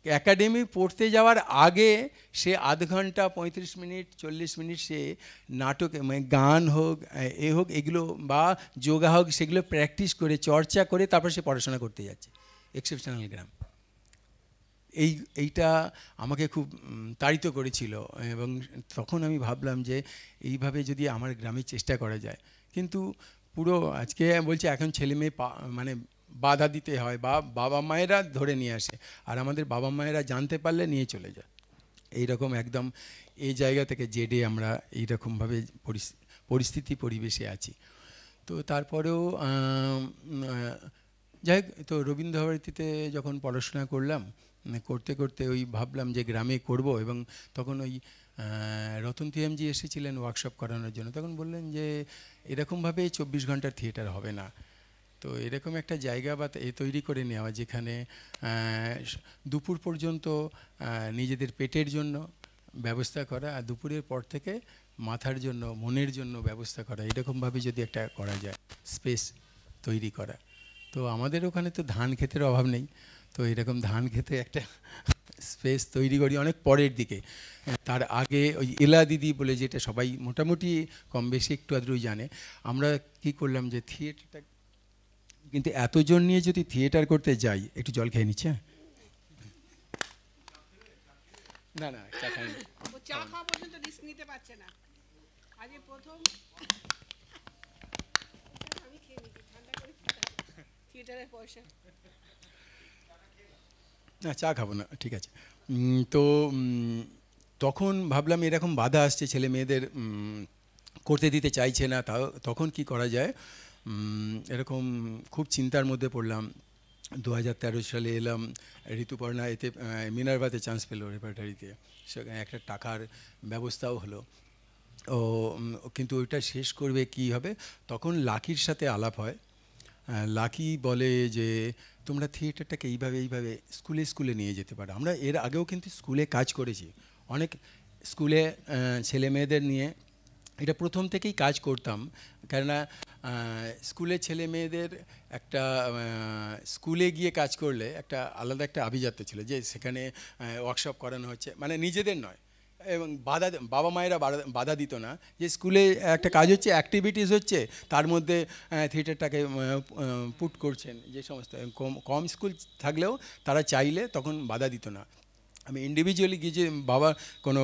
একাডেমি পড়তে যাওয়ার আগে সে আধ ঘন্টা 35 মিনিট 40 মিনিট সে নাটক মানে গান হোক হোক এগুলো বা যোগা হোক সেগুলো প্র্যাকটিস করে চর্চা করে তারপর সে পড়াশোনা করতে যাচ্ছে। এক্সেপশনাল গ্রাম। এইটা আমাকে খুব তাড়িত করেছিল এবং তখন আমি ভাবলাম যে এইভাবে যদি আমার গ্রামে চেষ্টা করা যায়। কিন্তু পুরো আজকে বলছি এখন ছেলে মেয়ে মানে বাধা দিতে হয় বা বাবা মায়েরা ধরে নিয়ে আসে, আর আমাদের বাবা মায়েরা জানতে পারলে নিয়ে চলে যায়। এইরকম একদম এই জায়গা থেকে জেডে আমরা এইরকমভাবে পরিস্থিতি পরিবেশে আছি। তো তারপরেও যাই হোক, তো রবীন্দ্রভারতীতে যখন পড়াশোনা করলাম করতে করতে ওই ভাবলাম যে গ্রামে করব, এবং তখন ওই রতন তিয়ামজি এসেছিলেন ওয়ার্কশপ করানোর জন্য। তখন বললেন যে এরকমভাবে 24 ঘন্টার থিয়েটার হবে না, তো এরকম একটা জায়গা বা তৈরি করে নেওয়া যেখানে দুপুর পর্যন্ত নিজেদের পেটের জন্য ব্যবস্থা করা, আর দুপুরের পর থেকে মাথার জন্য মনের জন্য ব্যবস্থা করা, এরকমভাবে যদি একটা করা যায় স্পেস তৈরি করা। তো আমাদের ওখানে তো ধান ক্ষেতের অভাব নেই, তো এরকম ধান খেতে একটা স্পেস তৈরি করি অনেক পরের দিকে। তার আগে ওই এলা দিদি বলে যেটা সবাই মোটামুটি কম বেশি একটু আধটু জানে, আমরা কি করলাম যে থিয়েটারটা কিন্তু এতজন নিয়ে যদি থিয়েটার করতে যাই, একটু জল খেয়ে নিচ্ছে। না না চা খাই না, চা খাওয়া পর্যন্ত রিস্ক নিতে পারছে না। আজকে প্রথম আমি খেয়ে নিচ্ছি ঠান্ডা করে থিয়েটারের পয়সা। না চা খাবো না, ঠিক আছে। তো তখন ভাবলাম এরকম বাধা আসছে, ছেলে মেয়েদের করতে দিতে চাইছে না, তাও তখন কি করা যায়, এরকম খুব চিন্তার মধ্যে পড়লাম। 2013 সালে এলাম ঋতুপর্ণা, এতে মিনার্ভাতে চান্স পেল রেপার্টারিতে, সেখানে একটা টাকার ব্যবস্থাও হলো। ও কিন্তু ওইটা শেষ করবে কি হবে, তখন লাকির সাথে আলাপ হয়। লাকি বলে যে তোমরা থিয়েটারটাকে এইভাবে স্কুলে স্কুলে নিয়ে যেতে পারো। আমরা এর আগেও কিন্তু স্কুলে কাজ করেছি, অনেক স্কুলে ছেলে মেয়েদের নিয়ে এটা প্রথম থেকেই কাজ করতাম, কেননা স্কুলে ছেলে মেয়েদের একটা স্কুলে গিয়ে কাজ করলে একটা আলাদা একটা আভিজাত্য ছিল, যে সেখানে ওয়ার্কশপ করানো হচ্ছে, মানে নিজেদের নয়, এবং বাবা মায়েরা বাধা দিত না, যে স্কুলে একটা কাজ হচ্ছে, অ্যাক্টিভিটিস হচ্ছে, তার মধ্যে থিয়েটারটাকে পুট করছেন, যে সমস্ত কম স্কুল থাকলেও তারা চাইলে তখন বাধা দিত না। আমি ইন্ডিভিজুয়ালি গিয়ে যে কোনো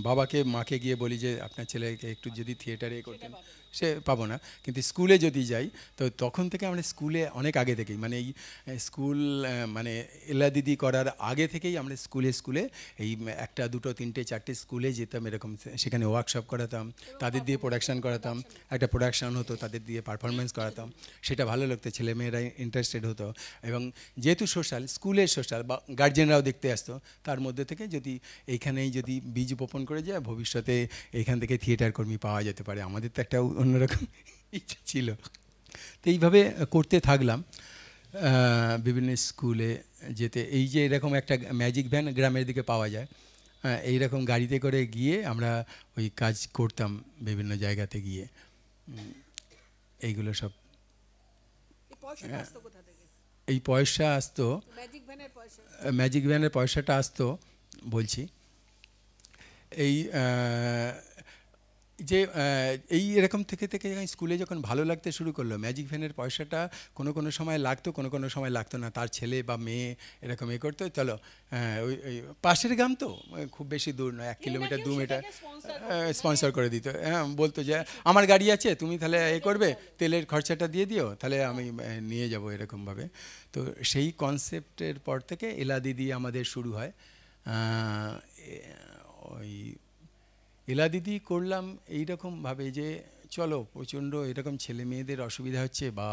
বাবাকে মাকে গিয়ে বলি যে আপনার ছেলেকে একটু যদি থিয়েটারে করতেন, সে পাবো না, কিন্তু স্কুলে যদি যাই, তো তখন থেকে আমরা স্কুলে অনেক আগে থেকেই, মানে এই স্কুল মানে এলা দিদি করার আগে থেকেই আমরা স্কুলে এই 1, 2, 3, 4 স্কুলে যেতাম, এরকম সেখানে ওয়ার্কশপ করাতাম, তাদের দিয়ে প্রোডাকশান করাতাম, একটা প্রোডাকশান হতো, তাদের দিয়ে পারফরমেন্স করাতাম, সেটা ভালো লাগতো, ছেলেমেয়েরা ইন্টারেস্টেড হতো। এবং যেহেতু স্কুলের সোশ্যাল বা গার্জেনরাও দেখতে আসতো, তার মধ্যে থেকে যদি এইখানেই যদি বীজ বপন করে যায়, ভবিষ্যতে এখান থেকে থিয়েটার কর্মী পাওয়া যেতে পারে। আমাদের তো একটা অন্যরকম ইচ্ছা ছিল, তো এইভাবে করতে থাকলাম বিভিন্ন স্কুলে যেতে। এই যে এরকম একটা ম্যাজিক ভ্যান গ্রামের দিকে পাওয়া যায়, এইরকম গাড়িতে করে গিয়ে আমরা ওই কাজ করতাম বিভিন্ন জায়গাতে গিয়ে। এইগুলো সব এই পয়সা আসতো, ম্যাজিক ভ্যানের পয়সাটা আসতো বলছি, এই যে এই এরকম থেকে স্কুলে যখন ভালো লাগতে শুরু করলো, ম্যাজিক ভ্যানের পয়সাটা কোনো সময় লাগতো, কোনো সময় লাগতো না। তার ছেলে বা মেয়ে এরকম করতো, চলো ওই পাশের গ্রাম তো খুব বেশি দূর নয়, 1 কিলোমিটার 2 মিটার, স্পন্সর করে দিত। হ্যাঁ, বলতো যে আমার গাড়ি আছে, তুমি তাহলে করবে, তেলের খরচাটা দিয়ে দিও, তাহলে আমি নিয়ে যাব, এরকমভাবে। তো সেই কনসেপ্টের পর থেকে এলা দিদি আমাদের শুরু হয়। ওই এলা দিদি করলাম এইরকমভাবে যে চলো প্রচণ্ড এরকম ছেলে মেয়েদের অসুবিধা হচ্ছে বা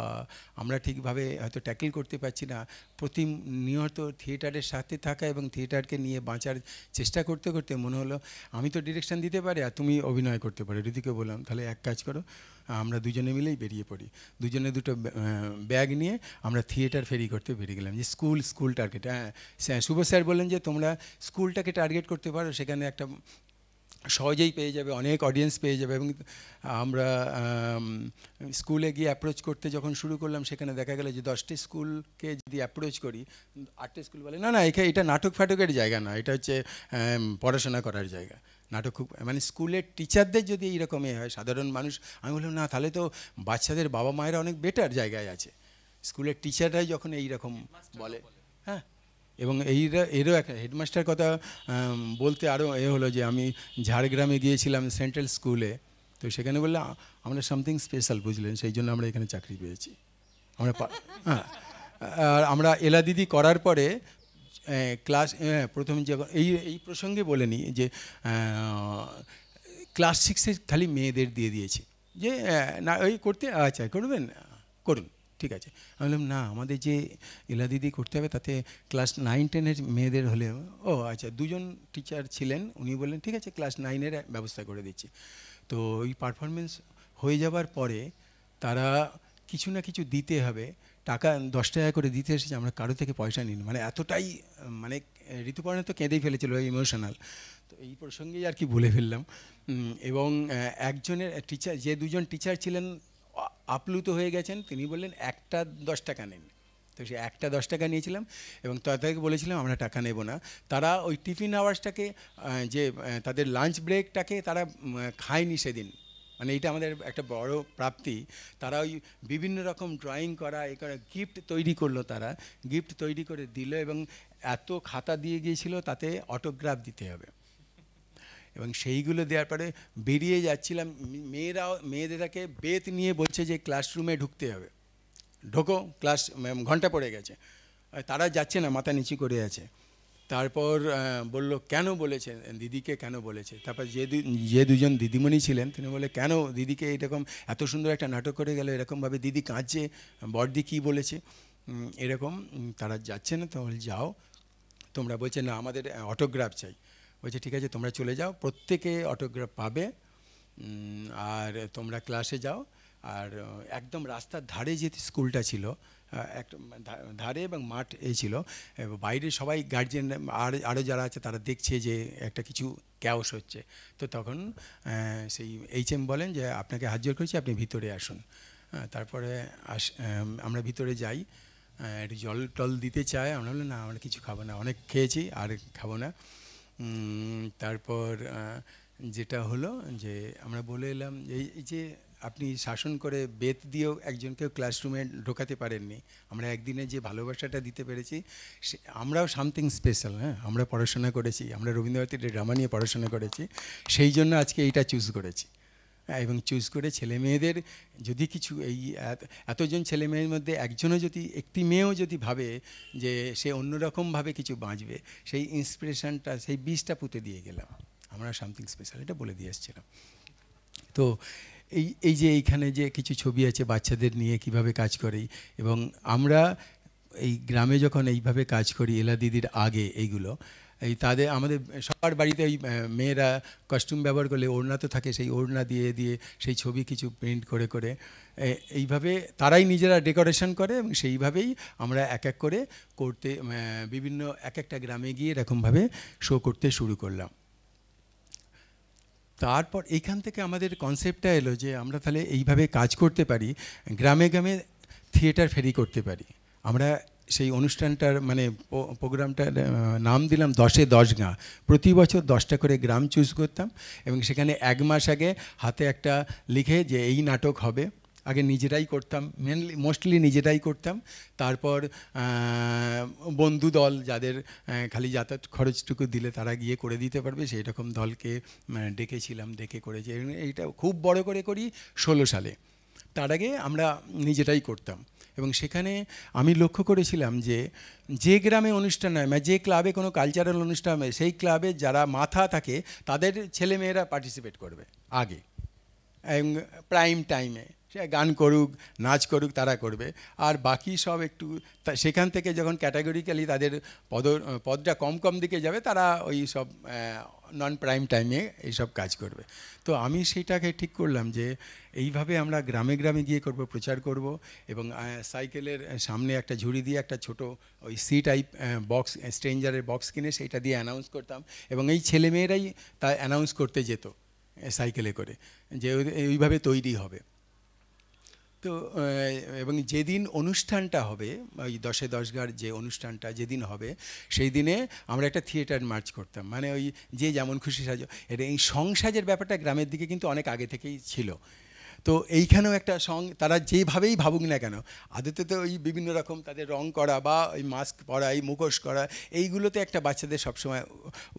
আমরা ঠিকভাবে হয়তো ট্যাকেল করতে পারছি না, প্রতিনিয়ত থিয়েটারের সাথে থাকা এবং থিয়েটারকে নিয়ে বাঁচার চেষ্টা করতে করতে মনে হলো আমি তো ডিরেকশন দিতে পারি আর তুমি অভিনয় করতে পারো। ঋতিকে বললাম তাহলে এক কাজ করো, আমরা দুজনে মিলেই বেরিয়ে পড়ি। দুজনে দুটো ব্যাগ নিয়ে আমরা থিয়েটার ফেরি করতে বেরিয়ে গেলাম, যে স্কুল টার্গেট। হ্যাঁ, শুভ স্যার বললেন যে তোমরা স্কুলটাকে টার্গেট করতে পারো, সেখানে একটা সহজেই পেয়ে যাবে, অনেক অডিয়েন্স পেয়ে যাবে। এবং আমরা স্কুলে গিয়ে অ্যাপ্রোচ করতে যখন শুরু করলাম, সেখানে দেখা গেল যে 10টি স্কুলকে যদি অ্যাপ্রোচ করি, 8টে স্কুল বলে না এটা নাটক ফাটকের জায়গা না, এটা হচ্ছে পড়াশোনা করার জায়গা। নাটক খুব মানে স্কুলের টিচারদের যদি এইরকম হয়, সাধারণ মানুষ, আমি বললাম না তাহলে তো বাচ্চাদের বাবা মায়েরা অনেক বেটার জায়গায় আছে। স্কুলের টিচাররাই যখন এইরকম বলে, হ্যাঁ। এবং এরও একটা হেডমাস্টার কথা বলতে আরও হলো যে আমি ঝাড়গ্রামে গিয়েছিলাম সেন্ট্রাল স্কুলে, তো সেখানে বললে আমরা সামথিং স্পেশাল, বুঝলেন, সেই জন্য আমরা এখানে চাকরি পেয়েছি। আমরা হ্যাঁ, আর আমরা এলা দিদি করার পরে ক্লাস প্রথম যখন এই প্রসঙ্গে বলে নিই যে ক্লাস 6-এ খালি মেয়েদের দিয়ে দিয়েছি যে না ওই করতে, আচ্ছা করবেন, করুন, ঠিক আছে। আমি বললাম না, আমাদের যে এলা দিদি করতে হবে তাতে ক্লাস 9-10-এর মেয়েদের হলে, ও আচ্ছা, দুজন টিচার ছিলেন, উনি বললেন ঠিক আছে ক্লাস 9-এর ব্যবস্থা করে দিচ্ছি। তো ওই পারফরমেন্স হয়ে যাবার পরে তারা কিছু না কিছু দিতে হবে, টাকা 10 টাকা করে দিতে এসেছে, আমরা কারো থেকে পয়সা নিন, মানে এতটাই মানে ঋতুপর্ণা তো কেঁদেই ফেলেছিল, ইমোশনাল। তো এই প্রসঙ্গেই আর কি বলে ফেললাম। এবং একজনের টিচার, যে দুজন টিচার ছিলেন আপ্লুত হয়ে গেছেন, তিনি বললেন একটা 10 টাকা নেন। তো সে একটা 10 টাকা নিয়েছিলাম এবং তাদেরকে বলেছিলাম আমরা টাকা নেব না। তারা ওই টিফিন আওয়ার্সটাকে, যে তাদের লাঞ্চ ব্রেকটাকে তারা খায়নি সেদিন, মানে এইটা আমাদের একটা বড় প্রাপ্তি। তারা ওই বিভিন্ন রকম ড্রয়িং করা, এ করা, গিফট তৈরি করলো, তারা গিফট তৈরি করে দিল এবং এত খাতা দিয়ে গিয়েছিল তাতে অটোগ্রাফ দিতে হবে। এবং সেইগুলো দেওয়ার পরে বেরিয়ে যাচ্ছিলাম, মেয়েদেরকে বেত নিয়ে বলছে যে ক্লাসরুমে ঢুকতে হবে, ঢোকো, ক্লাস ঘন্টা পড়ে গেছে, তারা যাচ্ছে না, মাথা নিচু করে আছে। তারপর বলল কেন বলেছে, দিদিকে কেন বলেছে। তারপর যে দুজন দিদিমণি ছিলেন তিনি বলে কেন দিদিকে এরকম এত সুন্দর একটা নাটক করে গেল, এরকমভাবে দিদি কাঁদছে, বড়দি কী বলেছে, এরকম তারা যাচ্ছে না। তো যাও তোমরা, বলছে না আমাদের অটোগ্রাফ চাই। বলছে ঠিক আছে তোমরা চলে যাও, প্রত্যেকে অটোগ্রাফ পাবে, আর তোমরা ক্লাসে যাও। আর একদম রাস্তার ধারে যে স্কুলটা ছিল, একটা ধারে এবং মাঠ এই ছিল, বাইরে সবাই গার্জিয়ান আরও যারা আছে তারা দেখছে যে একটা কিছু ক্যাওস হচ্ছে। তো তখন সেই HM বলেন যে আপনাকে হাত জোর করছি, আপনি ভিতরে আসুন। তারপরে আমরা ভিতরে যাই, একটু জল টল দিতে চায়, আমরা বললাম না আমরা কিছু খাবো না, অনেক খেয়েছি আর খাবো না। তারপর যেটা হলো যে আমরা বলে এলাম এই যে আপনি শাসন করে বেত দিয়েও একজনকেও ক্লাসরুমে ঢোকাতে পারেননি, আমরা একদিনে যে ভালোবাসাটা দিতে পেরেছি, আমরাও সামথিং স্পেশাল। হ্যাঁ, আমরা পড়াশোনা করেছি, আমরা রবীন্দ্রভারতীর ড্রামা নিয়ে পড়াশোনা করেছি, সেই জন্য আজকে এইটা চুজ করেছি। এবং চুজ করে ছেলে মেয়েদের যদি কিছু, এই এতজন ছেলে মেয়ের মধ্যে একজনও যদি, একটি মেয়েও যদি ভাবে যে সে অন্যরকমভাবে কিছু বাঁচবে, সেই ইন্সপিরেশনটা, সেই বীজটা পুঁতে দিয়ে গেলাম। আমরা সামথিং স্পেশাল এটা বলে দিয়ে এসেছিলাম। তো এই যে এইখানে যে কিছু ছবি আছে বাচ্চাদের নিয়ে কিভাবে কাজ করি, এবং আমরা এই গ্রামে যখন এইভাবে কাজ করি এলা দিদির আগে, এইগুলো তাদের আমাদের সবার বাড়িতে ওই মেয়েরা কস্টিউম ব্যবহার করলে ওড়না তো থাকে, সেই ওড়না দিয়ে দিয়ে সেই ছবি কিছু প্রিন্ট করে করে এইভাবে তারাই নিজেরা ডেকোরেশন করে, এবং সেইভাবেই আমরা এক এক করে করতে বিভিন্ন এক একটা গ্রামে গিয়ে এরকমভাবে শো করতে শুরু করলাম। তারপর এইখান থেকে আমাদের কনসেপ্টটা এলো যে আমরা তাহলে এইভাবে কাজ করতে পারি, গ্রামে গ্রামে থিয়েটার ফেরি করতে পারি। আমরা সেই অনুষ্ঠানটার মানে প্রোগ্রামটার নাম দিলাম 10-এ 10 গাঁ। প্রতি বছর 10টা করে গ্রাম চুজ করতাম এবং সেখানে 1 মাস আগে হাতে একটা লিখে যে এই নাটক হবে, আগে নিজেরাই করতাম, মোস্টলি নিজেরাই করতাম। তারপর বন্ধু দল যাদের খালি যাতায়াত খরচটুকু দিলে তারা গিয়ে করে দিতে পারবে, সেই রকম দলকে ডেকেছিলাম, ডেকে করেছি। এইটা খুব বড় করে করি 16 সালে, তার আগে আমরা নিজেরাই করতাম। এবং সেখানে আমি লক্ষ্য করেছিলাম যে যে গ্রামে অনুষ্ঠান হয়, মানে যে ক্লাবে কোনো কালচারাল অনুষ্ঠান হয়, সেই ক্লাবে যারা মাথা থাকে তাদের ছেলেমেয়েরা পার্টিসিপেট করবে আগে। এবং প্রাইম টাইমে সে গান করুক, নাচ করুক, তারা করবে। আর বাকি সব একটু সেখান থেকে যখন ক্যাটাগরিক্যালি তাদের পদটা কম কম দিকে যাবে, তারা ওই সব নন প্রাইম টাইমে এইসব কাজ করবে। তো আমি সেইটাকে ঠিক করলাম যে এইভাবে আমরা গ্রামে গ্রামে গিয়ে করব, প্রচার করব, এবং সাইকেলের সামনে একটা ঝুড়ি দিয়ে একটা ছোট ওই সি টাইপ বক্স, স্ট্রেঞ্জারের বক্স কিনে সেইটা দিয়ে অ্যানাউন্স করতাম, এবং এই ছেলেমেয়েরাই তা অ্যানাউন্স করতে যেত সাইকেলে করে, যে ওইভাবে তৈরি হবে। তো এবং যেদিন অনুষ্ঠানটা হবে, ওই 10-এ 10 গার যে অনুষ্ঠানটা যেদিন হবে, সেই দিনে আমরা একটা থিয়েটার মার্চ করতাম, মানে ওই যে যেমন খুশি সাজো। এটা এই সংসাজের ব্যাপারটা গ্রামের দিকে কিন্তু অনেক আগে থেকেই ছিল। তো এইখানেও একটা তারা যেভাবেই ভাবুক না কেন, আদতে তো ওই বিভিন্ন রকম তাদের রং করা বা ওই মাস্ক পরা, এই মুখোশ করা, এইগুলোতে একটা বাচ্চাদের সবসময়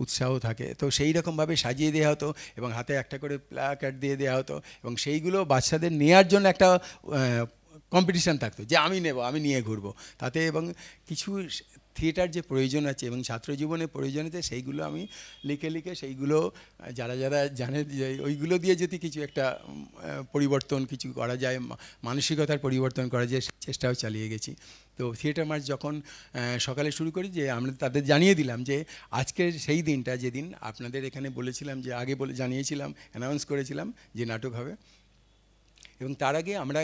উৎসাহ থাকে। তো সেই রকমভাবে সাজিয়ে দেওয়া হতো এবং হাতে একটা করে প্ল্যাকার্ড দিয়ে দেওয়া হতো, এবং সেইগুলো বাচ্চাদের নেওয়ার জন্য একটা কম্পিটিশান থাকতো যে আমি নেব, আমি নিয়ে ঘুরবো তাতে। এবং কিছু থিয়েটার যে প্রয়োজন আছে এবং ছাত্র জীবনের প্রয়োজন আছে, সেইগুলো আমি লিখে লিখে সেইগুলো যারা যারা জানে যে ওইগুলো দিয়ে যদি কিছু একটা পরিবর্তন কিছু করা যায়, মানসিকতার পরিবর্তন করা যায়, চেষ্টাও চালিয়ে গেছি। তো থিয়েটার মার্চ যখন সকালে শুরু করি, যে আমরা তাদের জানিয়ে দিলাম যে আজকের সেই দিনটা, যেদিন আপনাদের এখানে বলেছিলাম, যে আগে জানিয়েছিলাম, অ্যানাউন্স করেছিলাম যে নাটক হবে। এবং তার আগে আমরা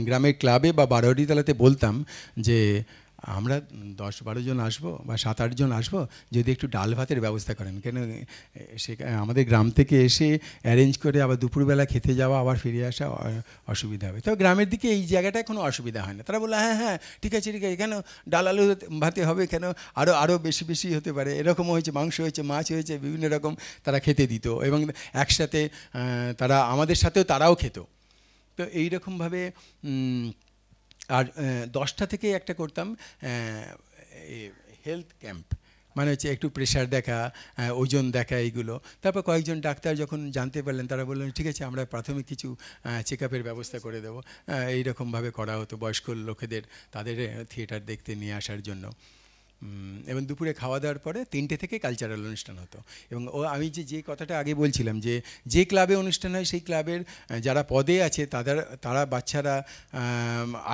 গ্রামের ক্লাবে বা বারোয়ারিতলাতে বলতাম যে আমরা 10-12 জন আসবো বা 7-8 জন আসবো, যদি একটু ডাল ভাতের ব্যবস্থা করেন, কেন আমাদের গ্রাম থেকে এসে অ্যারেঞ্জ করে আবার দুপুরবেলা খেতে যাওয়া, আবার ফিরে আসা অসুবিধা হবে। তবে গ্রামের দিকে এই জায়গাটায় কোনো অসুবিধা হয় না। তারা বললো হ্যাঁ হ্যাঁ ঠিক আছে ঠিক আছে, কেন ডাল আলু ভাতে হবে, কেন আরও বেশি বেশি হতে পারে, এরকমও হয়েছে, মাংস হয়েছে, মাছ হয়েছে, বিভিন্ন রকম তারা খেতে দিত, এবং একসাথে তারা আমাদের সাথেও তারাও খেত। তো এইরকমভাবে আর 10টা থেকে একটা করতাম হেলথ ক্যাম্প, মানে হচ্ছে একটু প্রেশার দেখা, ওজন দেখা, এইগুলো। তারপর কয়েকজন ডাক্তার যখন জানতে পারলেন, তারা বললেন ঠিক আছে আমরা প্রাথমিক কিছু চেক আপের ব্যবস্থা করে দেবো। এইরকমভাবে করা হতো বয়স্ক লোকেদের, তাদের থিয়েটার দেখতে নিয়ে আসার জন্য। এবং দুপুরে খাওয়া দাওয়ার পরে 3টে থেকে কালচারাল অনুষ্ঠান হতো। এবং আমি যে কথাটা আগে বলছিলাম, যে ক্লাবে অনুষ্ঠান হয় সেই ক্লাবের যারা পদে আছে তারা বাচ্চারা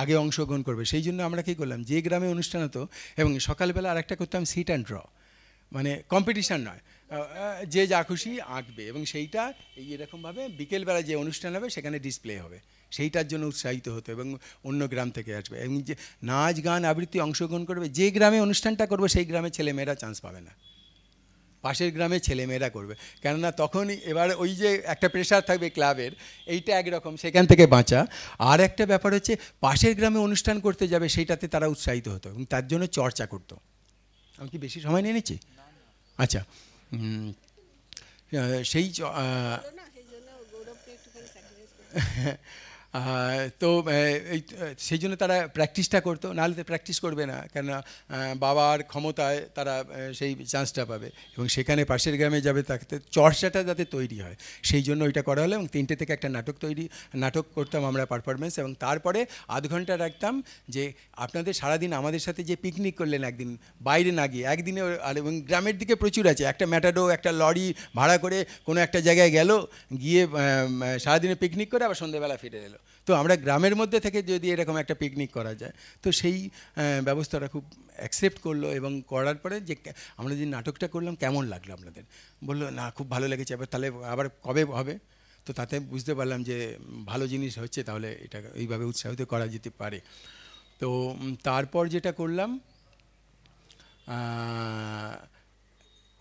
আগে অংশগ্রহণ করবে। সেই জন্য আমরা কী করলাম, যে গ্রামে অনুষ্ঠান হতো, এবং সকালবেলা আরেকটা করতাম সিট অ্যান্ড ড্র, মানে কম্পিটিশান নয়, যে যা খুশি আঁকবে, এবং সেইটা এরকমভাবে বিকেলবেলা যে অনুষ্ঠান হবে সেখানে ডিসপ্লে হবে, সেইটার জন্য উৎসাহিত হতো, এবং অন্য গ্রাম থেকে আসবে, এবং যে নাচ গান আবৃত্তি অংশগ্রহণ করবে। যে গ্রামে অনুষ্ঠানটা করবে সেই গ্রামে ছেলেমেয়েরা চান্স পাবে না, পাশের গ্রামে ছেলেমেয়েরা করবে, কেননা তখনই এবার ওই যে একটা প্রেশার থাকবে ক্লাবের, এইটা একরকম, সেখান থেকে বাঁচা। আর একটা ব্যাপার হচ্ছে পাশের গ্রামে অনুষ্ঠান করতে যাবে, সেইটাতে তারা উৎসাহিত হতো এবং তার জন্য চর্চা করতো। আমি কি বেশি সময় নিয়ে নিচ্ছি? আচ্ছা, সেই তো সেই জন্য তারা প্র্যাকটিসটা করতো, নাহলে তো প্র্যাকটিস করবে না, কেননা বাবার ক্ষমতায় তারা সেই চান্সটা পাবে, এবং সেখানে পাশের গ্রামে যাবে, তাকে চর্চাটা যাতে তৈরি হয়, সেই জন্য ওইটা করা হলো। এবং 3টে থেকে একটা নাটক করতাম আমরা, পারফরমেন্স, এবং তারপরে আধ ঘন্টা রাখতাম যে আপনাদের সারাদিন আমাদের সাথে যে পিকনিক করলেন একদিন, বাইরে না গিয়ে একদিনে, আর এবং গ্রামের দিকে প্রচুর আছে, একটা ম্যাটাডো, একটা লরি ভাড়া করে কোনো একটা জায়গায় গেল, গিয়ে সারাদিনে পিকনিক করে আবার সন্ধ্যেবেলা ফিরে এলো। তো আমরা গ্রামের মধ্যে থেকে যদি এরকম একটা পিকনিক করা যায়, তো সেই ব্যবস্থাটা খুব অ্যাকসেপ্ট করলো। এবং করার পরে যে আমরা যে নাটকটা করলাম কেমন লাগলো আপনাদের, বললো না খুব ভালো লেগেছে, এবার তাহলে আবার কবে হবে? তো তাতে বুঝতে পারলাম যে ভালো জিনিস হচ্ছে, তাহলে এটা এইভাবে উৎসাহিত করা যেতে পারে। তো তারপর যেটা করলাম,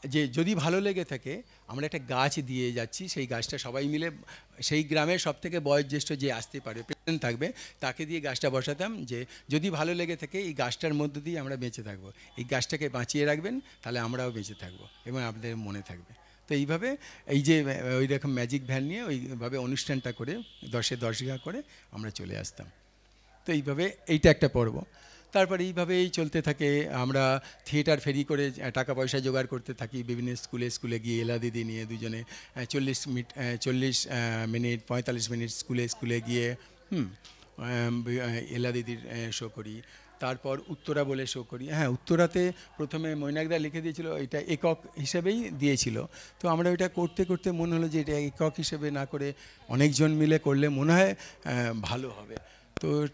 যে যদি ভালো লেগে থাকে আমরা একটা গাছ দিয়ে যাচ্ছি, সেই গাছটা সবাই মিলে, সেই গ্রামের সবথেকে বয়োজ্যেষ্ঠ যে আসতে পারে, প্রেজেন্ট থাকবে, তাকে দিয়ে গাছটা বসাতাম, যে যদি ভালো লেগে থাকে এই গাছটার মধ্য দিয়ে আমরা বেঁচে থাকবো, এই গাছটাকে বাঁচিয়ে রাখবেন, তাহলে আমরাও বেঁচে থাকবো এবং আপনাদের মনে থাকবে। তো এইভাবে এই যে ওই রকম ম্যাজিক ভ্যান নিয়ে ওইভাবে অনুষ্ঠানটা করে 10-এ 10 গা করে আমরা চলে আসতাম। তো এইভাবে এইটা একটা পর্ব। তারপরে এইভাবেই চলতে থাকে, আমরা থিয়েটার ফেরি করে টাকা পয়সা জোগাড় করতে থাকি, বিভিন্ন স্কুলে গিয়ে এলা দিদি নিয়ে দুজনে 40 মিনিট 45 মিনিট স্কুলে গিয়ে এলা দিদির শো করি। তারপর উত্তরা বলে শো করি। হ্যাঁ, উত্তরাতে প্রথমে মৈনাকদা লিখে দিয়েছিল, এটা একক হিসেবেই দিয়েছিল। তো আমরা ওইটা করতে করতে মনে হলো যে এটা একক হিসেবে না করে অনেকজন মিলে করলে মনে হয় ভালো হবে।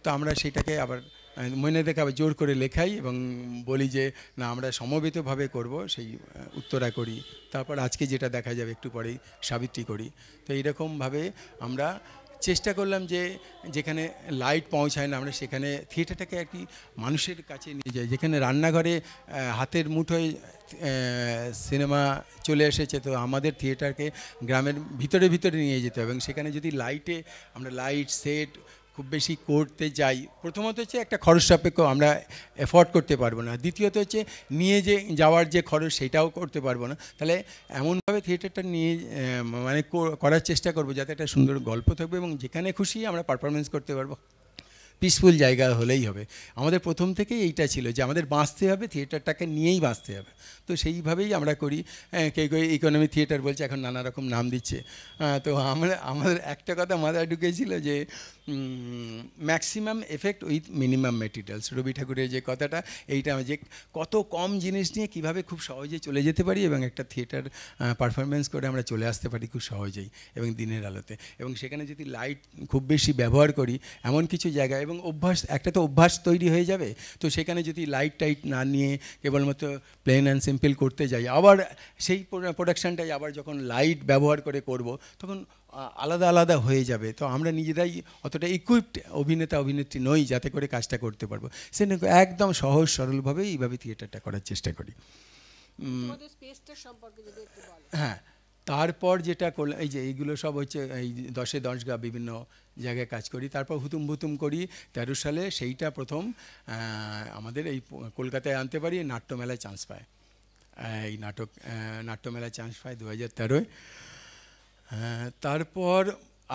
তো আমরা সেটাকে আবার মৈনাকদাকে আবার জোর করে লেখাই এবং বলি যে না, আমরা সমবেতভাবে করব, সেই উত্তরা করি। তারপর আজকে যেটা দেখা যাবে একটু পরেই সাবিত্রী করি। তো এইরকমভাবে আমরা চেষ্টা করলাম যে যেখানে লাইট পৌঁছায় না, আমরা সেখানে থিয়েটারটাকে আর কি মানুষের কাছে নিয়ে যাই। যেখানে রান্নাঘরে হাতের মুঠোয় সিনেমা চলে এসেছে, তো আমাদের থিয়েটারকে গ্রামের ভিতরে ভিতরে নিয়ে যেতে হবে। এবং সেখানে যদি আমরা লাইট সেট খুব বেশি করতে যাই, প্রথমত হচ্ছে একটা খরচ সাপেক্ষ, আমরা এফোর্ড করতে পারবো না। দ্বিতীয়ত হচ্ছে নিয়ে যাওয়ার যে খরচ, সেটাও করতে পারবো না। তাহলে এমনভাবে থিয়েটারটা নিয়ে মানে করার চেষ্টা করবো যাতে একটা সুন্দর গল্প থাকবে এবং যেখানে খুশি আমরা পারফরমেন্স করতে পারবো। পিসফুল জায়গা হলেই হবে। আমাদের প্রথম থেকেই এইটা ছিল যে আমাদের বাঁচতে হবে, থিয়েটারটাকে নিয়েই বাঁচতে হবে। তো সেইভাবেই আমরা করি। কেউ কেউ ইকোনমি থিয়েটার বলছে, এখন নানা রকম নাম দিচ্ছে। তো আমাদের একটা কথা মাথায় ঢুকেছিল যে maximum effect with minimum materials. Rabi ঠাকুরের যে কথাটা, এইটা যে কত কম জিনিস নিয়ে কীভাবে খুব সহজে চলে যেতে পারি এবং একটা থিয়েটার পারফরমেন্স করে আমরা চলে আসতে পারি খুব সহজেই এবং দিনের আলোতে। এবং সেখানে যদি লাইট খুব বেশি ব্যবহার করি এমন কিছু জায়গায়, এবং একটা তো অভ্যাস তৈরি হয়ে যাবে। তো সেখানে যদি লাইট টাইট না নিয়ে কেবলমাত্র প্লেন অ্যান্ড সিম্পল করতে যাই, আবার সেই প্রোডাকশানটাই আবার যখন লাইট ব্যবহার করে করব, তখন আলাদা আলাদা হয়ে যাবে। তো আমরা নিজেরাই অতটা ইকুইপড অভিনেত্রী নই যাতে করে কাজটা করতে পারবো। সেটা একদম সহজ সরলভাবেই এইভাবে থিয়েটারটা করার চেষ্টা করি। হ্যাঁ, তারপর যেটা করলাম, এই যে এইগুলো সব হচ্ছে এই 10-এ 10 গা বিভিন্ন জায়গায় কাজ করি। তারপর হুতুম বুতুম করি 13 সালে, সেইটা প্রথম আমাদের এই কলকাতায় আনতে পারি, নাট্যমেলায় চান্স পায়। এই নাট্যমেলায় চান্স পায় 2013-এ। তারপর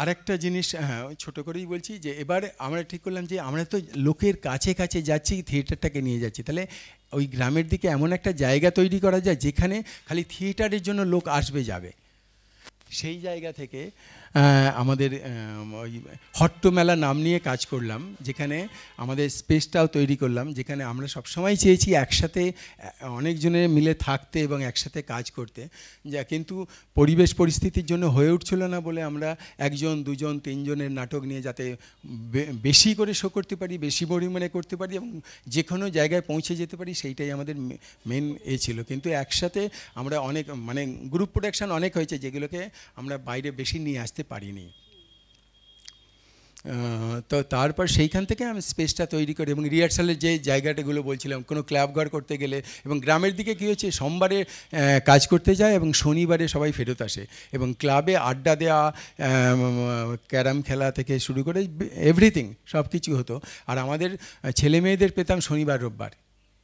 আরেকটা জিনিস, হ্যাঁ ছোটো করেই বলছি, যে এবার আমরা ঠিক করলাম যে আমরা তো লোকের কাছে কাছে যাচ্ছি, থিয়েটারটাকে নিয়ে যাচ্ছি, তাহলে ওই গ্রামের দিকে এমন একটা জায়গা তৈরি করা যায় যেখানে খালি থিয়েটারের জন্য লোক আসবে যাবে। সেই জায়গা থেকে আমাদের ওই হট্টমেলা নাম নিয়ে কাজ করলাম, যেখানে আমাদের স্পেসটাও তৈরি করলাম, যেখানে আমরা সবসময় চেয়েছি একসাথে অনেকজনের মিলে থাকতে এবং একসাথে কাজ করতে, যা কিন্তু পরিবেশ পরিস্থিতির জন্য হয়ে উঠছিল না বলে আমরা 1 জন 2 জন 3 জনের নাটক নিয়ে যাতে বেশি করে শো করতে পারি, বেশি পরিমাণে করতে পারি এবং যে কোনো জায়গায় পৌঁছে যেতে পারি, সেইটাই আমাদের মেন ছিল। কিন্তু একসাথে আমরা অনেক মানে গ্রুপ প্রোডাকশান অনেক হয়েছে, যেগুলোকে আমরা বাইরে বেশি নিয়ে আসতে পারিনি। তো তারপর সেইখান থেকে আমি স্পেসটা তৈরি করি এবং রিহার্সালের যে জায়গাটাগুলো বলছিলাম, কোনো ক্লাব ঘর করতে গেলে, এবং গ্রামের দিকে কী হচ্ছে, সোমবারে কাজ করতে যায় এবং শনিবারে সবাই ফেরত আসে, এবং ক্লাবে আড্ডা দেওয়া, ক্যারাম খেলা থেকে শুরু করে এভরিথিং সব কিছু হতো। আর আমাদের ছেলে মেয়েদের পেতাম শনিবার রোববার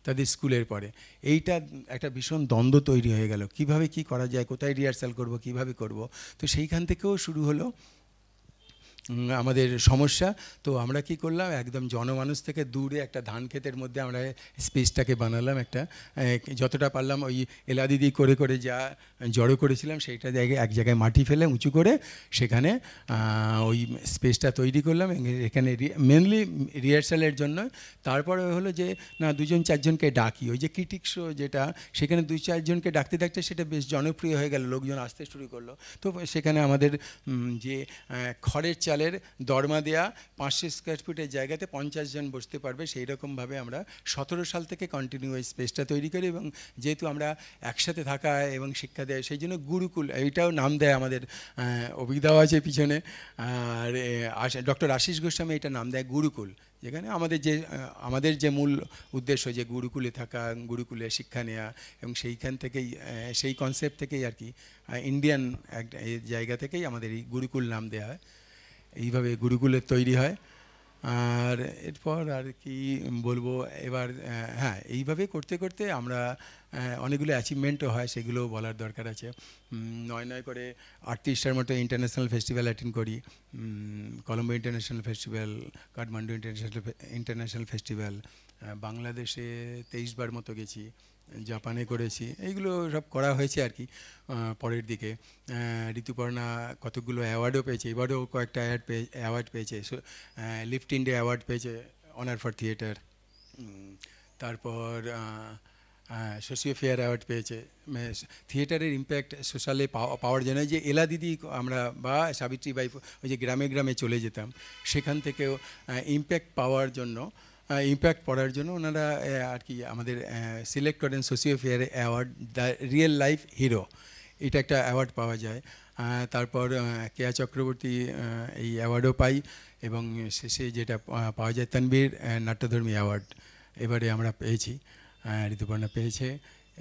তাদের স্কুলের পরে। এইটা একটা ভীষণ দ্বন্দ্ব তৈরি হয়ে গেল, কিভাবে কি করা যায়, কোথায় রিহার্সাল করব, কিভাবে করব। তো সেইখান থেকেও শুরু হলো আমাদের সমস্যা। তো আমরা কি করলাম, একদম জনমানুষ থেকে দূরে একটা ধান ক্ষেতের মধ্যে আমরা স্পেসটাকে বানালাম, একটা যতটা পারলাম ওই এলাদিদি করে করে যা জড়ো করেছিলাম সেইটা এক জায়গায় মাটি ফেলে উঁচু করে সেখানে ওই স্পেসটা তৈরি করলাম। এখানে মেনলি রিহার্সালের জন্য। তারপরে হলো যে না 2 জন 4 জনকে ডাকি, ওই যে ক্রিটিক শো যেটা, সেখানে 2-4 জনকে ডাকতে ডাকতে সেটা বেশ জনপ্রিয় হয়ে গেল, লোকজন আসতে শুরু করলো। তো সেখানে আমাদের যে খড়ের চালের দরমা দেয়া 500 স্কোয়ার ফুটের জায়গাতে 50 জন বসতে পারবে, সেই রকমভাবে আমরা 17 সাল থেকে কন্টিনিউ এই স্পেসটা তৈরি করি। এবং যেহেতু আমরা একসাথে থাকা এবং শিক্ষা দেয়, সেই জন্য গুরুকুল এইটাও নাম দেয় আমাদের, অভিজ্ঞতাও আছে পিছনে। আর ডক্টর আশিস গোস্বামী এটা নাম দেয় গুরুকুল, যেখানে আমাদের যে মূল উদ্দেশ্য যে গুরুকুলে থাকা, গুরুকুলে শিক্ষা নেওয়া, এবং সেইখান থেকেই সেই কনসেপ্ট থেকেই আর কি ইন্ডিয়ান একটা জায়গা থেকেই আমাদের এই গুরুকুল নাম দেওয়া হয়। এইভাবে গুরুকুলের তৈরি হয়। আর এরপর আর কি বলবো, এবার হ্যাঁ এইভাবে করতে করতে আমরা অনেকগুলো অ্যাচিভমেন্টও হয়, সেগুলো বলার দরকার আছে। 9 করে 38টার মতো ইন্টারন্যাশনাল ফেস্টিভ্যাল অ্যাটেন্ড করি, Colombo international festival, Kathmandu international festival, বাংলাদেশে 23 বার মতো গেছি, জাপানে করেছি, এইগুলো সব করা হয়েছে আর কি। পরের দিকে ঋতুপর্ণা কতগুলো অ্যাওয়ার্ডও পেয়েছে, এবারেও কয়েকটা অ্যাওয়ার্ড পেয়েছে, লিফট ইন্ডিয়া অ্যাওয়ার্ড পেয়েছে, অনার ফর থিয়েটার। তারপর সোশিও ফেয়ার অ্যাওয়ার্ড পেয়েছে। থিয়েটারের ইম্প্যাক্ট সোশ্যালে পাওয়ার জন্য যে এলা দিদি আমরা বা সাবিত্রীবাই ওই যে গ্রামে গ্রামে চলে যেতাম, সেখান থেকেও ইম্প্যাক্ট পাওয়ার জন্য ইম্প্যাক্ট পড়ার জন্য ওনারা আর কি আমাদের সিলেক্ট করেন socio fair award, the real life hero, এটা একটা অ্যাওয়ার্ড পাওয়া যায়। তারপর কেয়া চক্রবর্তী এই অ্যাওয়ার্ডও পাই, এবং শেষে যেটা পাওয়া যায় তানবীর নাট্যধর্মী অ্যাওয়ার্ড এবারে আমরা পেয়েছি, ঋতুপর্ণা পেয়েছে।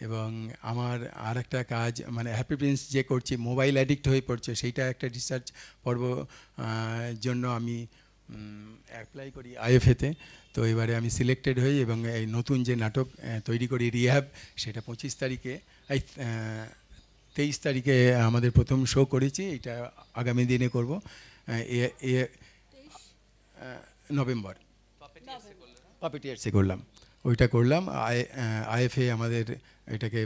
এবং আমার আর একটা কাজ মানে হ্যাপি প্রিন্স যে করছি, মোবাইল অ্যাডিক্ট হয়ে পড়ছে, সেইটা একটা রিসার্চ পর্ব জন্য আমি অ্যাপ্লাই করি আইএফএতে। তো এবারে আমি সিলেক্টেড হই এবং এই নতুন যে নাটক তৈরি করি রিহ্যাব, সেটা 25 তারিখে 23 তারিখে আমাদের প্রথম শো করেছি, এটা আগামী দিনে করব নভেম্বর পাপেটিয়ার্সে করলাম, ওইটা করলাম। আইএফএ আমাদের এটাকে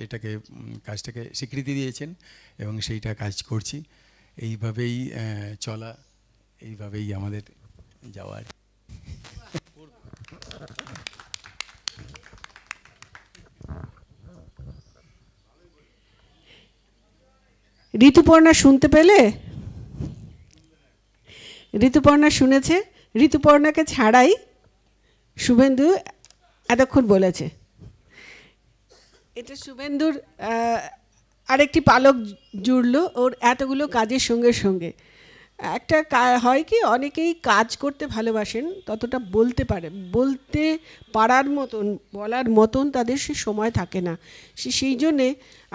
এটাকে কাজটাকে স্বীকৃতি দিয়েছেন এবং সেইটা কাজ করছি। এইভাবেই চলা, এইভাবেই আমাদের যাওয়ার। ঋতুপর্ণা শুনতে পেলে? ঋতুপর্ণা শুনেছে। ঋতুপর্ণাকে ছাড়াই শুভেন্দু এতক্ষণ বলেছে। এটা শুভেন্দুর আরেকটি পালক জুড়লো ওর এতগুলো কাজের সঙ্গে সঙ্গে। একটা হয় কি, অনেকেই কাজ করতে ভালোবাসেন, ততটা বলতে পারার মতন, বলার মতন তাদের সে সময় থাকে না। সেই জন্যে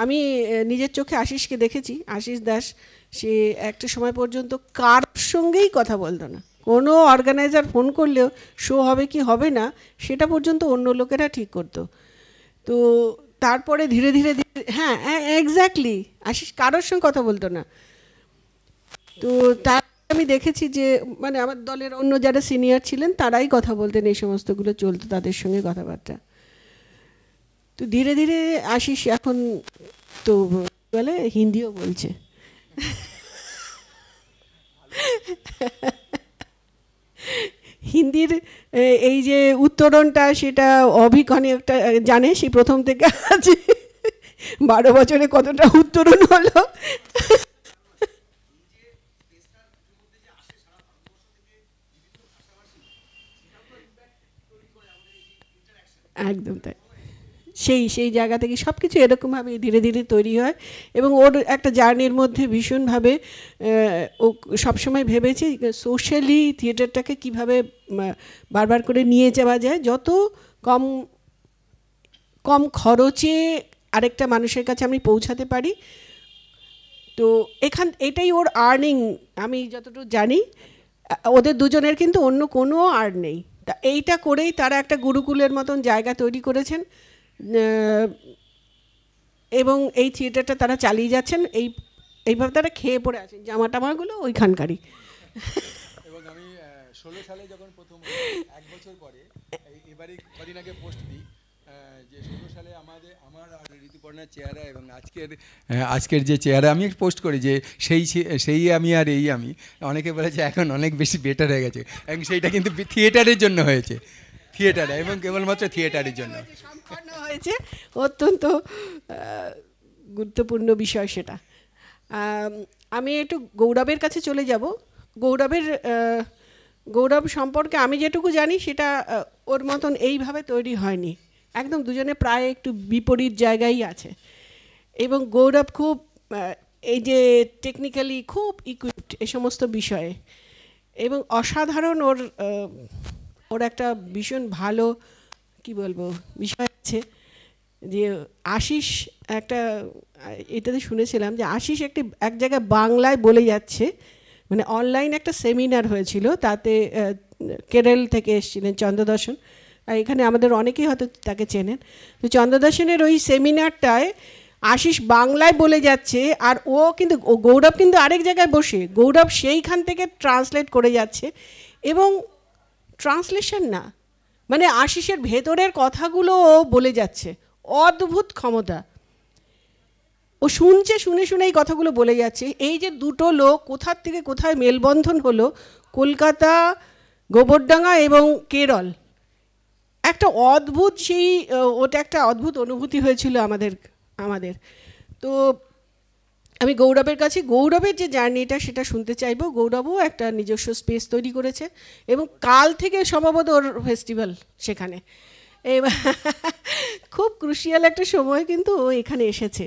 আমি নিজের চোখে আশিসকে দেখেছি, আশিস দাস, সে একটা সময় পর্যন্ত কার সঙ্গেই কথা বলতো না। কোনো অর্গানাইজার ফোন করলেও শো হবে কি হবে না সেটা পর্যন্ত অন্য লোকেরা ঠিক করতো। তো তারপরে ধীরে ধীরে হ্যাঁ এক্স্যাক্টলি, আশিস কারোর সঙ্গে কথা বলতো না। তো তার আমি দেখেছি যে মানে আমার দলের অন্য যারা সিনিয়র ছিলেন তারাই কথা বলতেন, এই সমস্তগুলো চলতো তাদের সঙ্গে কথাবার্তা। তো ধীরে ধীরে আশিস এখন তো বলে হিন্দিও বলছে। হিন্দির এই যে উত্তরণটা সেটা অভিক অনেকটা জানে, সেই প্রথম থেকে আছে 12 বছরে কতটা উত্তরণ হলো। একদম তাই, সেই জায়গা থেকে সব কিছু এরকমভাবে ধীরে ধীরে তৈরি হয়। এবং ওর একটা জার্নির মধ্যে ভীষণভাবে ও সবসময় ভেবেছে সোশ্যালি থিয়েটারটাকে কীভাবে বারবার করে নিয়ে যাওয়া যায়, যত কম খরচে আরেকটা মানুষের কাছে আমি পৌঁছাতে পারি। তো এটাই ওর আর্নিং, আমি যতটুকু জানি। ওদের দুজনের কিন্তু অন্য কোনো আর্ন নেই। তা এইটা করেই তারা একটা গুরুকুলের মতন জায়গা তৈরি করেছেন এবং এই থিয়েটারটা তারা চালিয়ে যাচ্ছেন। এইভাবে তারা খেয়ে পড়ে আছেন, জামা টামাগুলো ওইখানকারই। এবং আমি 16 সালে যখন প্রথম 1 বছর পরে এবারে কদিন আগে পোস্ট দিই যে 16 সালে আমার আর ঋতুপর্ণার চেহারা এবং আজকের যে চেহারা আমি পোস্ট করি যে সেই আমি আর এই আমি, অনেকে বলেছে এখন অনেক বেশি বেটার হয়ে গেছে, এবং সেইটা কিন্তু থিয়েটারের জন্য হয়েছে, থিয়েটারে এবং কেবলমাত্র থিয়েটারের জন্য সম্পন্ন হয়েছে। অত্যন্ত গুরুত্বপূর্ণ বিষয় সেটা। আমি একটু গৌরবের কাছে চলে যাব। গৌরব সম্পর্কে আমি যেটুকু জানি সেটা ওর মতন এইভাবে তৈরি হয়নি, একদম দুজনে প্রায় একটু বিপরীত জায়গায় আছে। এবং গৌরব খুব এই যে টেকনিক্যালি খুব ইকুইপড এ সমস্ত বিষয়ে, এবং অসাধারণ ওর একটা ভীষণ ভালো কি বলবো বিষয় আছে যে আশিস একটা এটাতে শুনেছিলাম যে আশিস এক জায়গায় বাংলায় বলে যাচ্ছে, মানে অনলাইন একটা সেমিনার হয়েছিল, তাতে কেরল থেকে এসেছিলেন চন্দ্রদর্শন, আর এখানে আমাদের অনেকেই হয়তো তাকে চেনেন। তো চন্দ্রদর্শনের ওই সেমিনারটায় আশিস বাংলায় বলে যাচ্ছে, আর ও কিন্তু গৌরব কিন্তু আরেক জায়গায় বসে, গৌরব সেইখান থেকে ট্রান্সলেট করে যাচ্ছে। এবং ট্রান্সলেশন না, মানে আশিসের ভেতরের কথাগুলো ও বলে যাচ্ছে, অদ্ভুত ক্ষমতা। ও শুনছে, শুনে শুনে এই কথাগুলো বলে যাচ্ছে। এই যে দুটো লোক কোথার থেকে কোথায় মেলবন্ধন হলো, কলকাতা, গোবরডাঙ্গা এবং কেরল, একটা অদ্ভুত সেই ওটা একটা অদ্ভুত অনুভূতি হয়েছিল আমাদের। তো আমি গৌরবের কাছে গৌরবের যে জার্নিটা সেটা শুনতে চাইবো। গৌরবও একটা নিজস্ব স্পেস তৈরি করেছে এবং কাল থেকে সম্ভবত ওর ফেস্টিভ্যাল সেখানে। এবার খুব ক্রুশিয়াল একটা সময় কিন্তু ও এখানে এসেছে,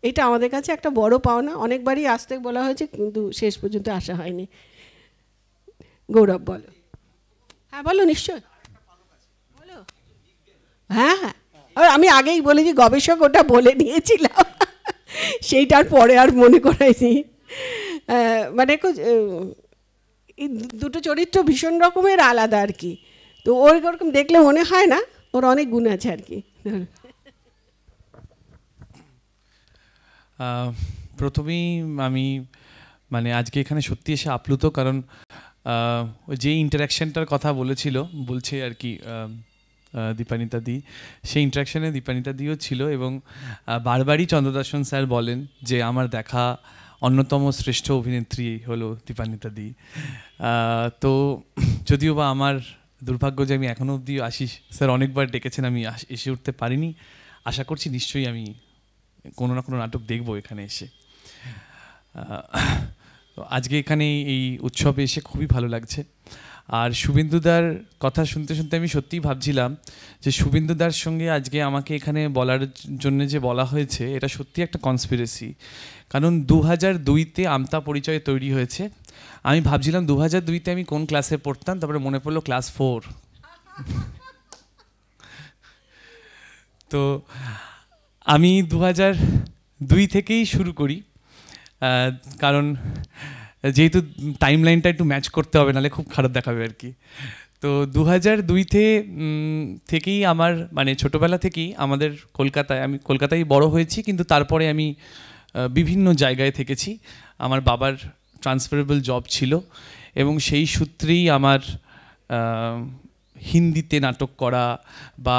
এটা আমাদের কাছে একটা বড় পাওনা। অনেকবারই আসতে বলা হয়েছে কিন্তু শেষ পর্যন্ত আসা হয়নি। গৌরব বলো। হ্যাঁ বলো, নিশ্চয় বলো। হ্যাঁ হ্যাঁ, আর আমি আগেই বলেছি গবেষক ওটা বলে নিয়েছিলাম, সেইটার পরে আর মনে করাইনি। মানে এই দুটো চরিত্র ভীষণ রকমের আলাদা আর কি, তো ওরকম দেখলে মনে হয় না, ওর অনেক গুণ আছে আর কি। প্রথমেই আমি মানে আজকে এখানে সত্যি এসে আপ্লুত, কারণ যে ইন্টারাকশানটার কথা বলছে আর কি দীপানিতা দি, সেই ইন্টারাকশানে দীপানিতা দিও ছিল এবং বারবারই চন্দ্রদর্শন স্যার বলেন যে আমার দেখা অন্যতম শ্রেষ্ঠ অভিনেত্রী হলো দীপানিতা দি। তো যদিও বা আমার দুর্ভাগ্য যে আমি এখনও অবধি আশিস স্যার অনেকবার ডেকেছেন, আমি এসে উঠতে পারিনি। আশা করছি নিশ্চয়ই আমি কোনো না কোনো নাটক দেখবো এখানে এসে। আজকে এখানে এই উৎসবে এসে খুবই ভালো লাগছে। আর শুভেন্দুদার কথা শুনতে শুনতে আমি সত্যিই ভাবছিলাম যে শুভেন্দুদার সঙ্গে আজকে আমাকে এখানে বলার জন্য যে বলা হয়েছে, এটা সত্যি একটা কনস্পিরেসি। কারণ 2002-তে আমতা পরিচয় তৈরি হয়েছে। আমি ভাবছিলাম 2002-তে আমি কোন ক্লাসে পড়তাম, তারপরে মনে পড়লো ক্লাস 4। তো আমি 2002 থেকেই শুরু করি, কারণ যেহেতু টাইম লাইনটা একটু ম্যাচ করতে হবে, নাহলে খুব খারাপ দেখাবে আর কি। তো 2002 থেকেই আমার মানে ছোটোবেলা থেকেই আমাদের আমি কলকাতায় বড় হয়েছি, কিন্তু তারপরে আমি বিভিন্ন জায়গায় থেকেছি। আমার বাবার ট্রান্সফারেবল জব ছিল এবং সেই সূত্রেই আমার হিন্দিতে নাটক করা বা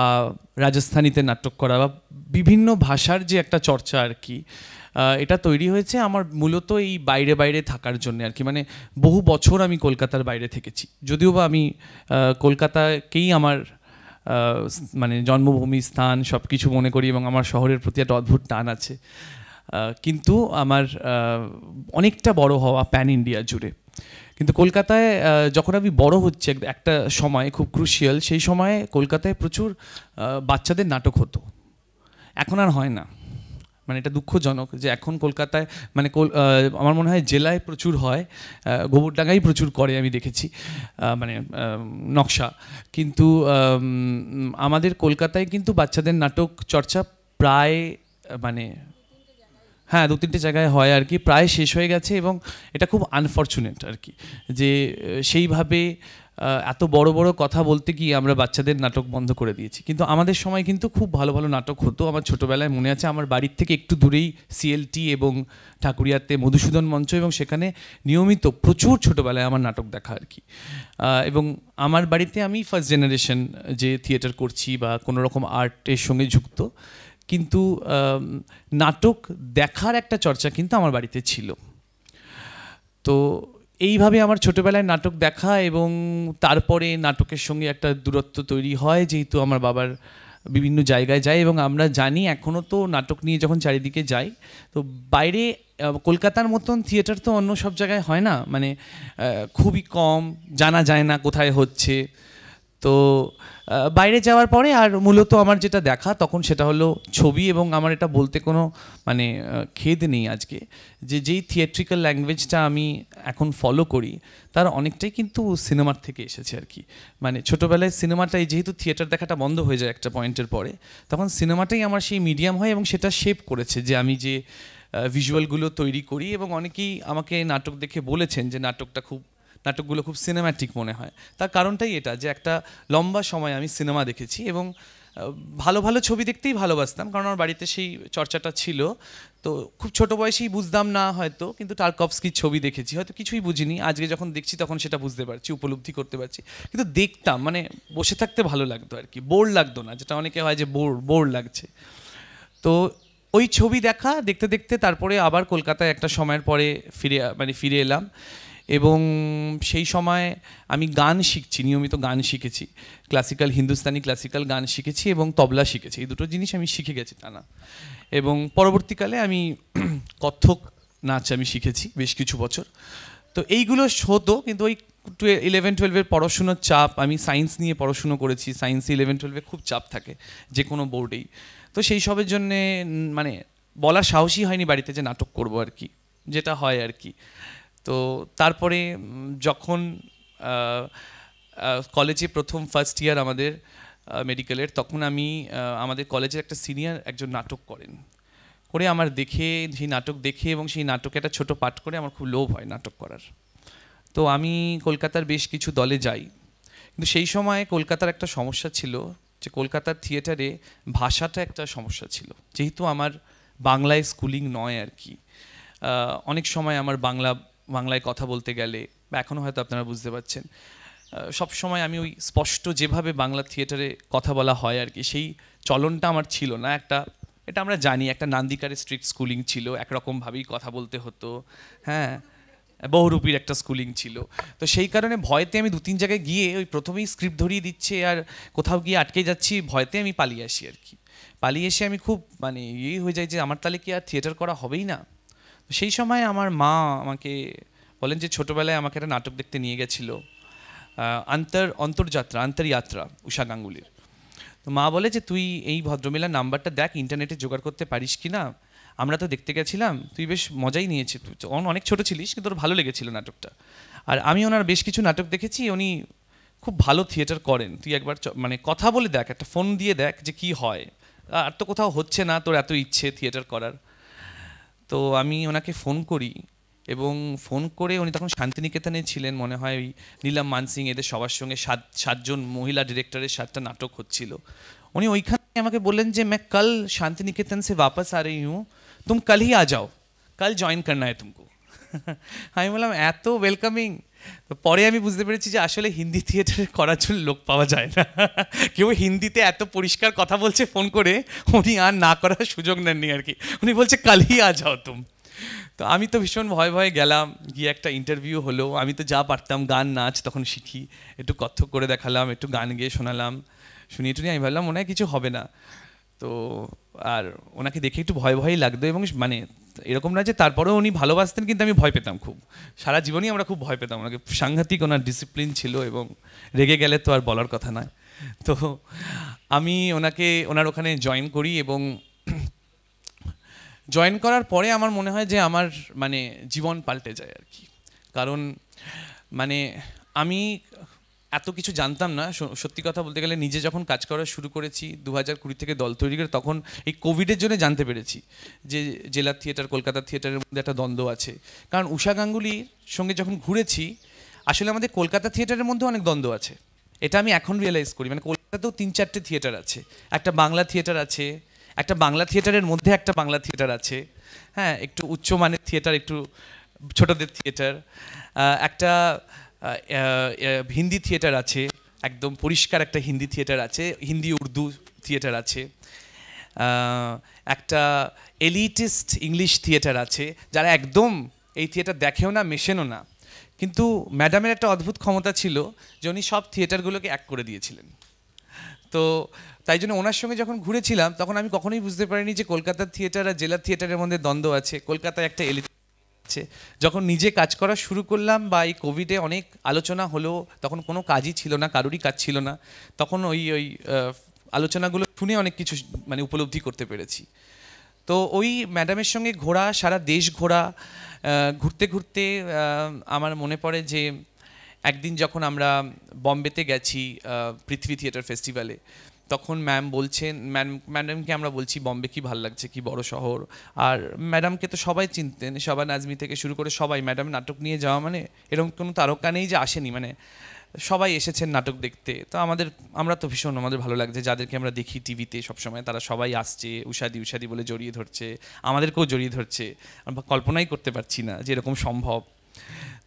রাজস্থানীতে নাটক করা বা বিভিন্ন ভাষার যে একটা চর্চা আর কি, এটা তৈরি হয়েছে আমার মূলত এই বাইরে থাকার জন্য আর কি। মানে বহু বছর আমি কলকাতার বাইরে থেকেছি, যদিও বা আমি কলকাতাকেই আমার মানে জন্মভূমি, স্থান সব কিছু মনে করি এবং আমার শহরের প্রতি একটা অদ্ভুত টান আছে। কিন্তু আমার অনেকটা বড় হওয়া প্যান ইন্ডিয়া জুড়ে। কিন্তু কলকাতায় যখন আমি বড় হচ্ছে একটা সময় খুব ক্রুশিয়াল, সেই সময়ে কলকাতায় প্রচুর বাচ্চাদের নাটক হতো, এখন আর হয় না। মানে এটা দুঃখজনক যে এখন কলকাতায় মানে আমার মনে হয় জেলায় প্রচুর হয়, গোবরডাঙ্গাই প্রচুর করে আমি দেখেছি, মানে নকশা। কিন্তু আমাদের কলকাতায় কিন্তু বাচ্চাদের নাটক চর্চা প্রায় মানে হ্যাঁ 2-3টে জায়গায় হয় আর কি, প্রায় শেষ হয়ে গেছে এবং এটা খুব আনফর্চুনেট আর কি যে সেইভাবে এত বড় বড় কথা বলতে গিয়ে আমরা বাচ্চাদের নাটক বন্ধ করে দিয়েছি। কিন্তু আমাদের সময় কিন্তু খুব ভালো ভালো নাটক হতো। আমার ছোটোবেলায় মনে আছে আমার বাড়ির থেকে একটু দূরেই CLT এবং ঠাকুরিয়াতে মধুসূদন মঞ্চ, এবং সেখানে নিয়মিত প্রচুর ছোটোবেলায় আমার নাটক দেখা আর কি। এবং আমার বাড়িতে আমি ফার্স্ট জেনারেশন যে থিয়েটার করছি বা কোনো রকম আর্টের সঙ্গে যুক্ত, কিন্তু নাটক দেখার একটা চর্চা কিন্তু আমার বাড়িতে ছিল। তো এইভাবে আমার ছোটোবেলায় নাটক দেখা এবং তারপরে নাটকের সঙ্গে একটা দূরত্ব তৈরি হয়, যেহেতু আমার বাবার বিভিন্ন জায়গায় যায় এবং আমরা জানি এখনও তো নাটক নিয়ে যখন চারিদিকে যাই, তো বাইরে কলকাতার মতন থিয়েটার তো অন্য সব জায়গায় হয় না, মানে খুবই কম, জানা যায় না কোথায় হচ্ছে। তো বাইরে যাওয়ার পরে আর মূলত আমার যেটা দেখা তখন সেটা হলো ছবি, এবং আমার এটা বলতে কোনো মানে খেদ নেই আজকে যে যেই থিয়েট্রিক্যাল ল্যাঙ্গুয়েজটা আমি এখন ফলো করি তার অনেকটাই কিন্তু সিনেমার থেকে এসেছে আর কি। মানে ছোটোবেলায় সিনেমাটাই, যেহেতু থিয়েটার দেখাটা বন্ধ হয়ে যায় একটা পয়েন্টের পরে, তখন সিনেমাটাই আমার সেই মিডিয়াম হয় এবং সেটা শেপ করেছে যে আমি যে ভিজুয়ালগুলো তৈরি করি। এবং অনেকেই আমাকে নাটক দেখে বলেছেন যে নাটকগুলো খুব সিনেম্যাটিক মনে হয়। তার কারণটাই এটা যে একটা লম্বা সময় আমি সিনেমা দেখেছি এবং ভালো ভালো ছবি দেখতেই ভালোবাসতাম, কারণ আমার বাড়িতে সেই চর্চাটা ছিল। তো খুব ছোটো বয়সেই বুঝতাম না হয়তো, কিন্তু টার্কভস্কির ছবি দেখেছি, হয়তো কিছুই বুঝিনি, আজকে যখন দেখছি তখন সেটা বুঝতে পারছি, উপলব্ধি করতে পারছি। কিন্তু দেখতাম, মানে বসে থাকতে ভালো লাগতো আর কি, বোর লাগতো না, যেটা অনেকে হয় যে বোর লাগছে। তো ওই ছবি দেখতে দেখতে তারপরে আবার কলকাতায় একটা সময়ের পরে ফিরে এলাম এবং সেই সময় আমি গান শিখছি, নিয়মিত গান শিখেছি, ক্লাসিক্যাল হিন্দুস্তানি ক্লাসিক্যাল গান শিখেছি এবং তবলা শিখেছি। এই দুটো জিনিস আমি শিখে গেছি তা না। এবং পরবর্তীকালে আমি কত্থক নাচ আমি শিখেছি বেশ কিছু বছর। তো এইগুলো হতো, কিন্তু ওই 11-12 পড়াশুনোর চাপ, আমি সায়েন্স নিয়ে পড়াশুনো করেছি, সায়েন্সে 11-12 খুব চাপ থাকে যে কোনো বোর্ডেই। তো সেই সবের জন্যে মানে বলার সাহসই হয়নি বাড়িতে যে নাটক করবো আর কি, যেটা হয় আর কি। তো তারপরে যখন কলেজে প্রথম ফার্স্ট ইয়ার আমাদের মেডিকেলের, তখন আমি আমাদের কলেজের একটা সিনিয়র একজন নাটক করেন, করে আমার দেখে, সেই নাটক দেখে এবং সেই নাটকে একটা ছোটো পাঠ করে আমার খুব লোভ হয় নাটক করার। তো আমি কলকাতার বেশ কিছু দলে যাই, কিন্তু সেই সময় কলকাতার একটা সমস্যা ছিল যে কলকাতার থিয়েটারে ভাষাটা একটা সমস্যা ছিল, যেহেতু আমার বাংলায় স্কুলিং নয় আর কি। অনেক সময় আমার বাংলায় কথা বলতে গেলে, বা এখনও হয়তো আপনারা বুঝতে পারছেন, সব সময় আমি ওই স্পষ্ট যেভাবে বাংলা থিয়েটারে কথা বলা হয় আর কি, সেই চলনটা আমার ছিল না। এটা আমরা জানি, একটা নান্দিকারের স্ট্রিক্ট স্কুলিং ছিল, একরকমভাবেই কথা বলতে হতো, হ্যাঁ, বহুরূপীর একটা স্কুলিং ছিল। তো সেই কারণে ভয়তে আমি 2-3 জায়গায় গিয়ে ওই প্রথমেই স্ক্রিপ্ট ধরিয়ে দিচ্ছে আর কোথাও গিয়ে আটকে যাচ্ছি, ভয়তে আমি পালিয়ে আসি আর কি। পালিয়ে এসে আমি খুব মানে হয়ে যায় যে আমার তাহলে কি আর থিয়েটার করা হবেই না। সেই সময় আমার মা আমাকে বলেন যে ছোটোবেলায় আমাকে একটা নাটক দেখতে নিয়ে গেছিলো, অন্তর্যাত্রা উষা গাঙ্গুলির। তো মা বলে যে তুই এই ভদ্রমহিলার নাম্বারটা দেখ, ইন্টারনেটে জোগাড় করতে পারিস কি না। আমরা তো দেখতে গেছিলাম, তুই বেশ মজাই নিয়েছিস, তুই অনেক ছোটো ছিলিস কিন্তু তোর ভালো লেগেছিল নাটকটা। আর আমি ওনার বেশ কিছু নাটক দেখেছি, উনি খুব ভালো থিয়েটার করেন, তুই একবার মানে কথা বলে দেখ, একটা ফোন দিয়ে দেখ যে কি হয়, আর তো কোথাও হচ্ছে না, তোর এত ইচ্ছে থিয়েটার করার। তো আমি ওনাকে ফোন করি, এবং ফোন করে উনি তখন শান্তিনিকেতনে ছিলেন মনে হয়, ওই নীলাম মানসিং এদের সবার সঙ্গে 7জন মহিলা ডিরেক্টরের 7টা নাটক হচ্ছিল। উনি ওইখানে আমাকে বললেন যে मैं कल शांतिनिकेतन से वापस आ रही हूँ, तुम कल ही आ जाओ, कल জয়েন करना है तुमको। আমি বললাম এত ওয়েলকামিং। তো পরে আমি বুঝতে পেরেছি যে আসলে হিন্দি থিয়েটারে করার জন্য লোক পাওয়া যায় না, কেউ হিন্দিতে এত পরিষ্কার কথা বলছে ফোন করে, উনি আর না করার সুযোগ নেননি আর কি। উনি বলছে কাল হি আ যাও তুম। তো আমি তো ভীষণ ভয়ে গেলাম, গিয়ে একটা ইন্টারভিউ হলো। আমি তো যা পারতাম গান নাচ তখন শিখি, একটু কত্থক করে দেখালাম, একটু গান গেয়ে শোনালাম, শুনিয়ে টুনিয়ে আমি ভাবলাম মনে হয় কিছু হবে না। তো আর ওনাকে দেখে একটু ভয়ই লাগতো, এবং মানে এরকম না যে তারপরেও উনি ভালোবাসতেন, কিন্তু আমি ভয় পেতাম খুব, সারা জীবনই আমরা খুব ভয় পেতাম ওনাকে। সাংঘাতিক ওনার ডিসিপ্লিন ছিল, এবং রেগে গেলে তো আর বলার কথা নয়। তো আমি ওনার ওখানে জয়েন করি, এবং জয়েন করার পরে আমার মনে হয় যে আমার মানে জীবন পাল্টে যায় আর কি। কারণ মানে আমি এত কিছু জানতাম না, সত্যি কথা বলতে গেলে। নিজে যখন কাজ করা শুরু করেছি 2020 থেকে দল তৈরি করে, তখন এই কোভিডের জন্য জানতে পেরেছি যে জেলা থিয়েটার কলকাতা থিয়েটারের মধ্যে একটা দ্বন্দ্ব আছে। কারণ উষা গাঙ্গুলির সঙ্গে যখন ঘুরেছি, আসলে আমাদের কলকাতা থিয়েটারের মধ্যে অনেক দ্বন্দ্ব আছে, এটা আমি এখন রিয়েলাইজ করি। মানে কলকাতাতেও 3-4টে থিয়েটার আছে, একটা বাংলা থিয়েটার আছে, একটা বাংলা থিয়েটারের মধ্যে একটা বাংলা থিয়েটার আছে, হ্যাঁ, একটু উচ্চমানের থিয়েটার, একটু ছোটদের থিয়েটার, একটা হিন্দি থিয়েটার আছে, একদম পরিষ্কার একটা হিন্দি থিয়েটার আছে, হিন্দি উর্দু থিয়েটার আছে, একটা এলিটিস্ট ইংলিশ থিয়েটার আছে, যারা একদম এই থিয়েটার দেখেও না, মেশেনও না। কিন্তু ম্যাডামের একটা অদ্ভুত ক্ষমতা ছিল যে উনি সব থিয়েটারগুলোকে এক করে দিয়েছিলেন। তো তাই জন্য ওনার সঙ্গে যখন ঘুরেছিলাম, তখন আমি কখনোই বুঝতে পারিনি যে কলকাতার থিয়েটার আর জেলার থিয়েটারের মধ্যে দ্বন্দ্ব আছে, কলকাতায় একটা এলিট আছে। যখন নিজে কাজ করা শুরু করলাম, বা এই কোভিডে অনেক আলোচনা হলো, তখন কোনো কাজই ছিল না, কারোরই কাজ ছিল না, তখন ওই আলোচনাগুলো শুনে অনেক কিছু মানে উপলব্ধি করতে পেরেছি। তো ওই ম্যাডামের সঙ্গে ঘোরা, সারা দেশ ঘোরা, ঘুরতে ঘুরতে আমার মনে পড়ে যে একদিন যখন আমরা বম্বেতে গেছি পৃথ্বী থিয়েটার ফেস্টিভ্যালে, তখন ম্যাম বলছেন, ম্যাডামকে আমরা বলছি বম্বে কি ভালো লাগছে, কি বড় শহর। আর ম্যাডামকে তো সবাই চিনতেন, শাবানা আজমি থেকে শুরু করে সবাই। ম্যাডাম নাটক নিয়ে যাওয়া মানে এরকম কোনো তারকা নেই যে আসেনি, মানে সবাই এসেছেন নাটক দেখতে। তো আমরা তো ভীষণ, আমাদের ভালো লাগছে, যাদেরকে আমরা দেখি টিভিতে সবসময়, তারা সবাই আসছে, উষাদি বলে জড়িয়ে ধরছে, আমাদেরকেও জড়িয়ে ধরছে। আমরা কল্পনাই করতে পারছি না যে এরকম সম্ভব।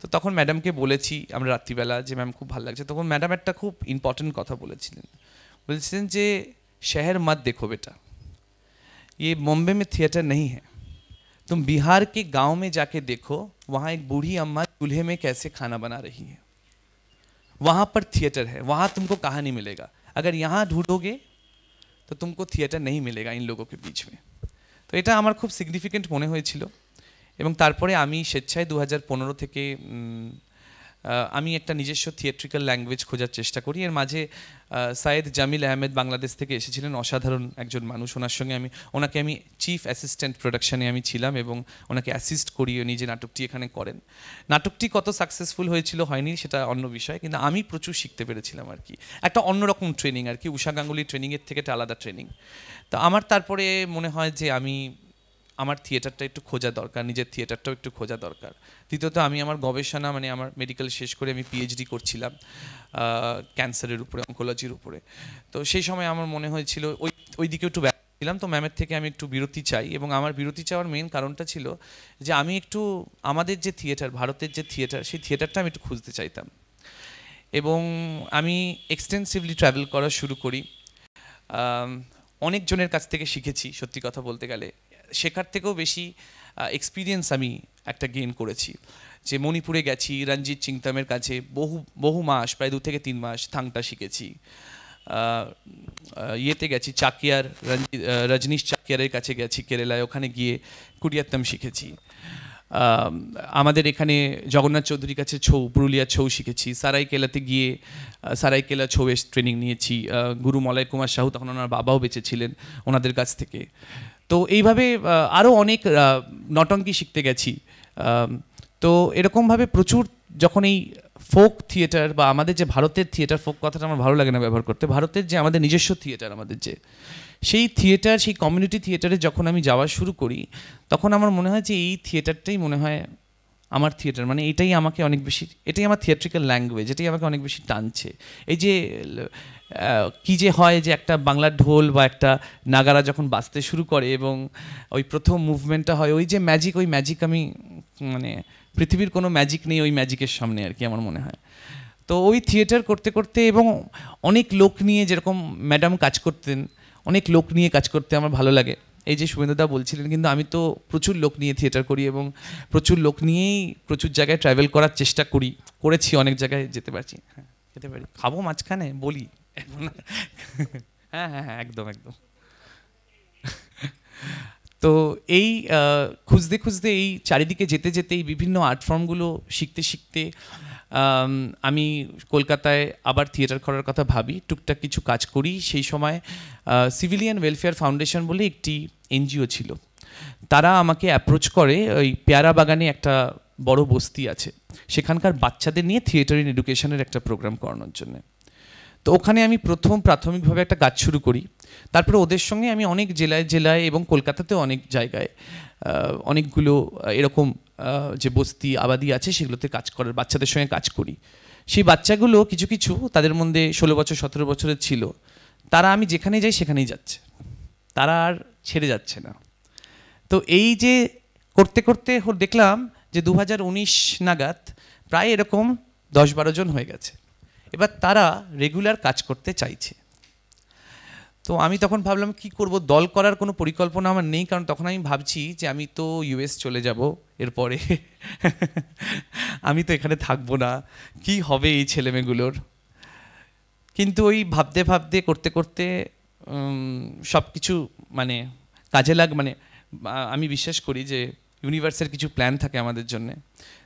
তো তখন ম্যাডামকে বলেছি আমরা রাত্রিবেলা যে ম্যাম খুব ভালো লাগছে। তখন ম্যাডাম একটা খুব ইম্পর্টেন্ট কথা বলেছিলেন যে शहर मत देखो बेटा, ये बॉम्बे में थिएटर नहीं है, तुम बिहार के गांव में जाके देखो, वहाँ एक बूढ़ी अम्मा चूल्हे में कैसे खाना बना रही है। वहाँ पर थिएटर है, वहाँ तुमको कहानी मिलेगा। अगर यहाँ ढूंढोगे তো तुमको থিয়েটার नहीं मिलेगा इन लोगों के बीच में। তো এটা আমার খুব সিগনিফিকেন্ট মনে হয়েছিল। এবং তারপরে আমি স্বেচ্ছায় 2015 থেকে আমি একটা নিজস্ব থিয়েট্রিক্যাল ল্যাঙ্গুয়েজ খোঁজার চেষ্টা করি। এর মাঝে সাইয়েদ জামিল আহমেদ বাংলাদেশ থেকে এসেছিলেন, অসাধারণ একজন মানুষ। ওনার সঙ্গে ওনাকে আমি চিফ অ্যাসিস্ট্যান্ট প্রোডাকশানে আমি ছিলাম এবং ওনাকে অ্যাসিস্ট করি উনি যে নাটকটি এখানে করেন। নাটকটি কত সাকসেসফুল হয়েছিল হয়নি সেটা অন্য বিষয়, কিন্তু আমি প্রচুর শিখতে পেরেছিলাম আর কি। একটা অন্যরকম ট্রেনিং আর কি, উষা গাঙ্গুলি ট্রেনিংয়ের থেকে একটা আলাদা ট্রেনিং। তো আমার তারপরে মনে হয় যে আমার থিয়েটারটা একটু খোঁজা দরকার, নিজের থিয়েটারটাও একটু খোঁজা দরকার। দ্বিতীয়ত আমি আমার গবেষণা আমার মেডিকেল শেষ করে আমি পিএইচডি করছিলাম ক্যান্সারের উপরে, অঙ্কোলজির উপরে। তো সেই সময় আমার মনে হয়েছিল ওই দিকে একটু ব্যস্ত ছিলাম। তো ম্যামের থেকে আমি একটু বিরতি চাই, এবং আমার বিরতি চাওয়ার মেন কারণটা ছিল যে আমি একটু আমাদের যে থিয়েটার, ভারতের যে থিয়েটার, সেই থিয়েটারটা আমি একটু খুঁজতে চাইতাম। এবং আমি এক্সটেন্সিভলি ট্রাভেল করা শুরু করি। অনেকজনের কাছ থেকে শিখেছি, সত্যি কথা বলতে গেলে শেখার থেকেও বেশি এক্সপিরিয়েন্স আমি একটা গেইন করেছি। যে মণিপুরে গেছি রঞ্জিত চিংতামের কাছে বহু মাস, প্রায় 2 থেকে 3 মাস থাংটা শিখেছি। ইয়েতে গেছি চাকিয়ার, রজনীশ চাকিয়ারের কাছে গেছি কেরালায়, ওখানে গিয়ে কুডিয়াত্তম শিখেছি। আমাদের এখানে জগন্নাথ চৌধুরীর কাছে ছৌ, পুরুলিয়া ছৌ শিখেছি। সারাইকেলাতে গিয়ে সারাইকেলা ছৌয়ের ট্রেনিং নিয়েছি। গুরু মলয় কুমার সাহু, তখন ওনার বাবাও বেঁচে ছিলেন, ওনাদের কাছ থেকে। তো এইভাবে আরও অনেক নটঙ্কি শিখতে গেছি। তো এরকমভাবে প্রচুর, যখন এই ফোক থিয়েটার বা আমাদের যে ভারতের থিয়েটার, ফোক কথাটা আমার ভালো লাগে না ব্যবহার করতে, ভারতের যে আমাদের নিজস্ব থিয়েটার, আমাদের যে সেই থিয়েটার, সেই কমিউনিটি থিয়েটারে যখন আমি যাওয়া শুরু করি, তখন আমার মনে হয় যে এই থিয়েটারটাই মনে হয় আমার থিয়েটার। মানে এটাই আমাকে অনেক বেশি, এটাই আমার থিয়েট্রিক্যাল ল্যাঙ্গুয়েজ, এটাই আমাকে অনেক বেশি টানছে। এই যে কী যে হয় যে একটা বাংলার ঢোল বা একটা নাগারা যখন বাজতে শুরু করে এবং ওই প্রথম মুভমেন্টটা হয়, ওই যে ম্যাজিক, ওই ম্যাজিক আমি মানে পৃথিবীর কোনো ম্যাজিক নেই ওই ম্যাজিকের সামনে আর কি, আমার মনে হয়। তো ওই থিয়েটার করতে করতে এবং অনেক লোক নিয়ে, যেরকম ম্যাডাম কাজ করতেন, অনেক লোক নিয়ে কাজ করতে আমার ভালো লাগে। এই যে শুভেন্দুদা বলছিলেন, কিন্তু আমি তো প্রচুর লোক নিয়ে থিয়েটার করি এবং প্রচুর লোক নিয়েই প্রচুর জায়গায় ট্রাভেল করার চেষ্টা করেছি, অনেক জায়গায় যেতে পারছি। হ্যাঁ, যেতে পারি, খাবো মাঝখানে বলি। হ্যাঁ হ্যাঁ হ্যাঁ, একদম একদম। তো এই খুঁজতে খুঁজতে, এই চারিদিকে যেতে যেতে, এই বিভিন্ন আর্ট ফর্মগুলো শিখতে শিখতে আমি কলকাতায় আবার থিয়েটার করার কথা ভাবি, টুকটাক কিছু কাজ করি। সেই সময় সিভিলিয়ান ওয়েলফেয়ার ফাউন্ডেশন বলে একটি এনজিও ছিল, তারা আমাকে অ্যাপ্রোচ করে। ওই পেয়ারা বাগানে একটা বড় বস্তি আছে, সেখানকার বাচ্চাদের নিয়ে থিয়েটার ইন এডুকেশনের একটা প্রোগ্রাম করানোর জন্য। তো ওখানে আমি প্রাথমিকভাবে একটা কাজ শুরু করি। তারপরে ওদের সঙ্গে আমি অনেক জেলায় এবং কলকাতাতেও অনেক জায়গায় অনেকগুলো এরকম যে বস্তি আবাদি আছে সেগুলোতে কাজ করার, বাচ্চাদের সঙ্গে কাজ করি। সেই বাচ্চাগুলো কিছু তাদের মধ্যে 16 বছর 17 বছরের ছিল, তারা আমি যেখানে যাই সেখানেই যাচ্ছে, তারা আর ছেড়ে যাচ্ছে না। তো এই যে করতে করতে দেখলাম যে 2019 নাগাদ প্রায় এরকম 10-12 জন হয়ে গেছে। এবার তারা রেগুলার কাজ করতে চাইছে। তো আমি তখন ভাবলাম কি করব, দল করার কোনো পরিকল্পনা আমার নেই, কারণ তখন আমি ভাবছি যে আমি তো ইউএস চলে যাব এরপরে, আমি তো এখানে থাকবো না, কি হবে এই ছেলেমেয়েগুলোর। কিন্তু ওই ভাবতে ভাবতে করতে করতে সব কিছু মানে কাজে আমি বিশ্বাস করি যে ইউনিভার্সের কিছু প্ল্যান থাকে আমাদের জন্যে।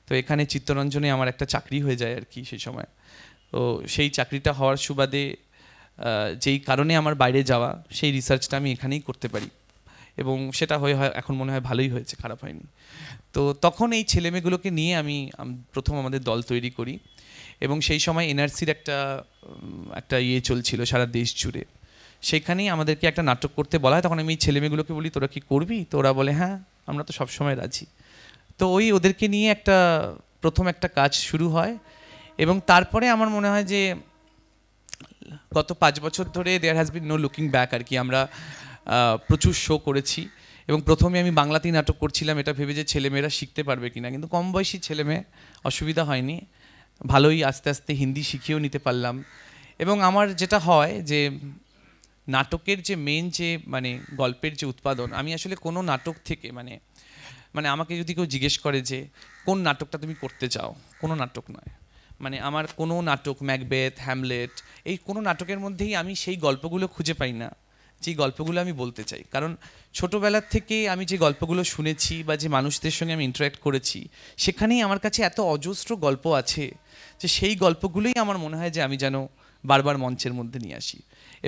তো এখানে চিত্তরঞ্জনে আমার একটা চাকরি হয়ে যায় আর কি সেই সময়। তো সেই চাকরিটা হওয়ার সুবাদে যেই কারণে আমার বাইরে যাওয়া, সেই রিসার্চটা আমি এখানেই করতে পারি এবং সেটা এখন মনে হয় ভালোই হয়েছে, খারাপ হয়নি। তো তখন এই ছেলেমেয়েগুলোকে নিয়ে আমি প্রথম আমাদের দল তৈরি করি এবং সেই সময় এনআরসির একটা ইয়ে চলছিল সারা দেশ জুড়ে। সেখানেই আমাদেরকে একটা নাটক করতে বলা হয়। তখন আমি এই ছেলেমেয়েগুলোকে বলি তোরা কি করবি? তো ওরা বলে হ্যাঁ, আমরা তো সবসময় রাজি। তো ওদেরকে নিয়ে প্রথম একটা কাজ শুরু হয় এবং তারপরে আমার মনে হয় যে গত 5 বছর ধরে there has been no looking back আর কি। আমরা প্রচুর শো করেছি এবং প্রথমে আমি বাংলাতেই নাটক করছিলাম এটা ভেবে যে ছেলেমেয়েরা শিখতে পারবে কিনা, কিন্তু কম বয়সী ছেলেমেয়ে, অসুবিধা হয়নি, ভালোই আস্তে আস্তে হিন্দি শিখিয়েও নিতে পারলাম। এবং আমার যেটা হয় যে নাটকের যে মেন যে গল্পের যে উৎপাদন, আমি আসলে কোনো নাটক থেকে মানে আমাকে যদি কেউ জিজ্ঞেস করে যে কোন নাটকটা তুমি করতে চাও, কোনো নাটক নয়, মানে আমার কোনো নাটক, ম্যাকবেথ, হ্যামলেট, এই কোনো নাটকের মধ্যেই আমি সেই গল্পগুলো খুঁজে পাই না যেই গল্পগুলো আমি বলতে চাই। কারণ ছোটোবেলার থেকে আমি যে গল্পগুলো শুনেছি বা যে মানুষদের সঙ্গে আমি ইন্টারাক্ট করেছি, সেখানেই আমার কাছে এত অজস্র গল্প আছে যে সেই গল্পগুলোই আমার মনে হয় যে আমি যেন বারবার মঞ্চের মধ্যে নিয়ে আসি।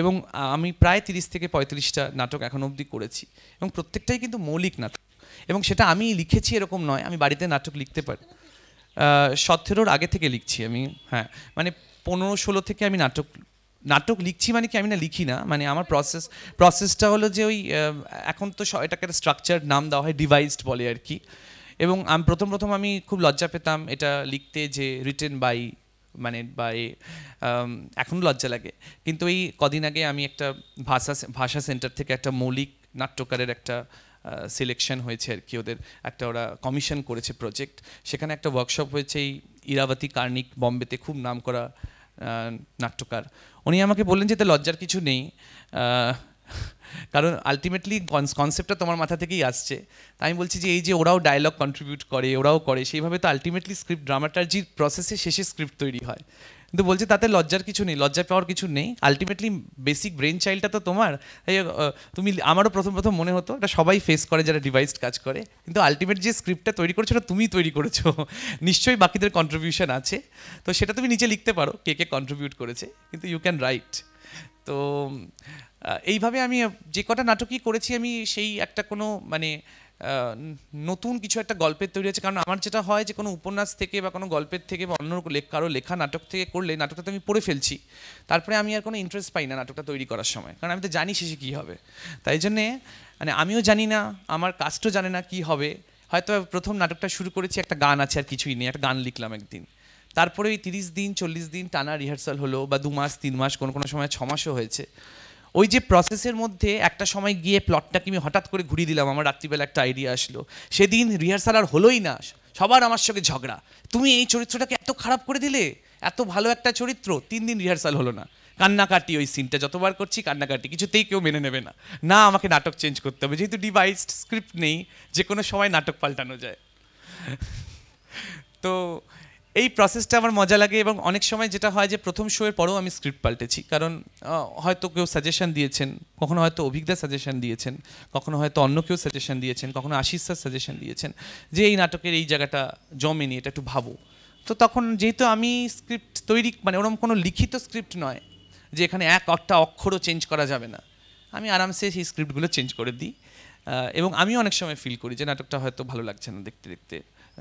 এবং আমি প্রায় 30 থেকে 35টা নাটক এখন অবধি করেছি, এবং প্রত্যেকটাই কিন্তু মৌলিক নাটক। এবং সেটা আমি লিখেছি এরকম নয়, আমি বাড়িতে নাটক লিখতে পারি। 17-র আগে থেকে লিখছি আমি, হ্যাঁ, মানে 15-16 থেকে আমি নাটক লিখছি। মানে কি আমি না লিখি না, মানে আমার প্রসেসটা হলো যে ওই এখন তো এটাকে একটা স্ট্রাকচার নাম দেওয়া হয়, ডিভাইসড বলে আর কি। এবং আমি প্রথম আমি খুব লজ্জা পেতাম এটা লিখতে যে রিটেন বাই, মানে বাই, এখনও লজ্জা লাগে। কিন্তু এই কদিন আগে আমি একটা ভাষা সেন্টার থেকে একটা মৌলিক নাট্যকারের একটা সিলেকশন হয়েছে আর কি, ওদের একটা ওরা কমিশন করেছে প্রজেক্ট, সেখানে একটা ওয়ার্কশপ হয়েছে। এই ইরাবতী কার্নিক, বম্বেতে খুব নামকরা নাট্যকার, উনি আমাকে বললেন যে এতে লজ্জার কিছু নেই, কারণ আলটিমেটলি কনসেপ্টটা তোমার মাথা থেকেই আসছে। তাই আমি বলছি যে এই যে ওরাও ডায়লগ কন্ট্রিবিউট করে, ওরাও করে, সেইভাবে তো আলটিমেটলি স্ক্রিপ্ট ড্রামাটার্জির প্রসেসে শেষে স্ক্রিপ্ট তৈরি হয়। কিন্তু বলছে তাতে লজ্জার কিছু নেই, লজ্জা পাওয়ার কিছু নেই, আলটিমেটলি বেসিক ব্রেন চাইল্ডটা তো তোমার। তাই তুমি, আমারও প্রথম মনে হতো এটা সবাই ফেস করে যারা ডিভাইসড কাজ করে, কিন্তু আলটিমেট যে স্ক্রিপ্টটা তৈরি করেছো ওটা তুমিই তৈরি করেছো, নিশ্চয়ই বাকিদের কন্ট্রিবিউশন আছে, তো সেটা তুমি নিচে লিখতে পারো কে কে কন্ট্রিবিউট করেছে, কিন্তু ইউ ক্যান রাইট। তো এইভাবে আমি যে কটা নাটকই করেছি, আমি সেই একটা কোনো মানে নতুন কিছু একটা গল্পের তৈরি হচ্ছে। কারণ আমার যেটা হয় যে কোনো উপন্যাস থেকে বা কোনো গল্পের থেকে বা অন্য কারো লেখা নাটক থেকে করলে নাটকটা তো আমি পড়ে ফেলছি, তারপরে আমি আর কোনো ইন্টারেস্ট পাই না নাটকটা তৈরি করার সময়, কারণ আমি তো জানি শেষে কী হবে। তাই জন্যে মানে আমিও জানি না, আমার কাস্টও জানে না কী হবে। হয়তো প্রথম নাটকটা শুরু করেছি, একটা গান আছে আর কিছুই নেই, একটা গান লিখলাম একদিন, তারপরে ওই 30 দিন 40 দিন টানা রিহার্সাল হলো, বা 2 মাস 3 মাস, কোনো সময় 6 মাসও হয়েছে। ওই যে প্রসেসের মধ্যে একটা সময় গিয়ে প্লটটাকে আমি হঠাৎ করে ঘুরিয়ে দিলাম, আমার রাত্রিবেলা একটা আইডিয়া আসলো, সেদিন রিহার্সাল আর হলোই না, সবার আমার সঙ্গে ঝগড়া, তুমি এই চরিত্রটাকে এত খারাপ করে দিলে, এত ভালো একটা চরিত্র, 3 দিন রিহার্সাল হলো না, কান্নাকাটি, ওই সিনটা যতবার করছি কান্নাকাটি, কিছুতেই কেউ মেনে নেবে না, না আমাকে নাটক চেঞ্জ করতে হবে, যেহেতু ডিভাইসড স্ক্রিপ্ট নেই, যে কোনো সময় নাটক পাল্টানো যায়। তো এই প্রসেসটা আমার মজা লাগে। এবং অনেক সময় যেটা হয় যে প্রথম শোয়ের পরেও আমি স্ক্রিপ্ট পাল্টেছি, কারণ হয়তো কেউ সাজেশন দিয়েছেন, কখনো হয়তো অভিজ্ঞতা সাজেশন দিয়েছেন, কখনো হয়তো অন্য কেউ সাজেশন দিয়েছেন, কখনো আশিস স্যার সাজেশন দিয়েছেন যে এই নাটকের এই জায়গাটা জমেনি, এটা একটু ভাবো। তো তখন যেহেতু আমি স্ক্রিপ্ট তৈরি, মানে ওরকম কোনো লিখিত স্ক্রিপ্ট নয় যে এখানে একটা অক্ষরও চেঞ্জ করা যাবে না, আমি আরামসে সেই স্ক্রিপ্টগুলো চেঞ্জ করে দিই। এবং আমিও অনেক সময় ফিল করি যে নাটকটা হয়তো ভালো লাগছে না দেখতে দেখতে।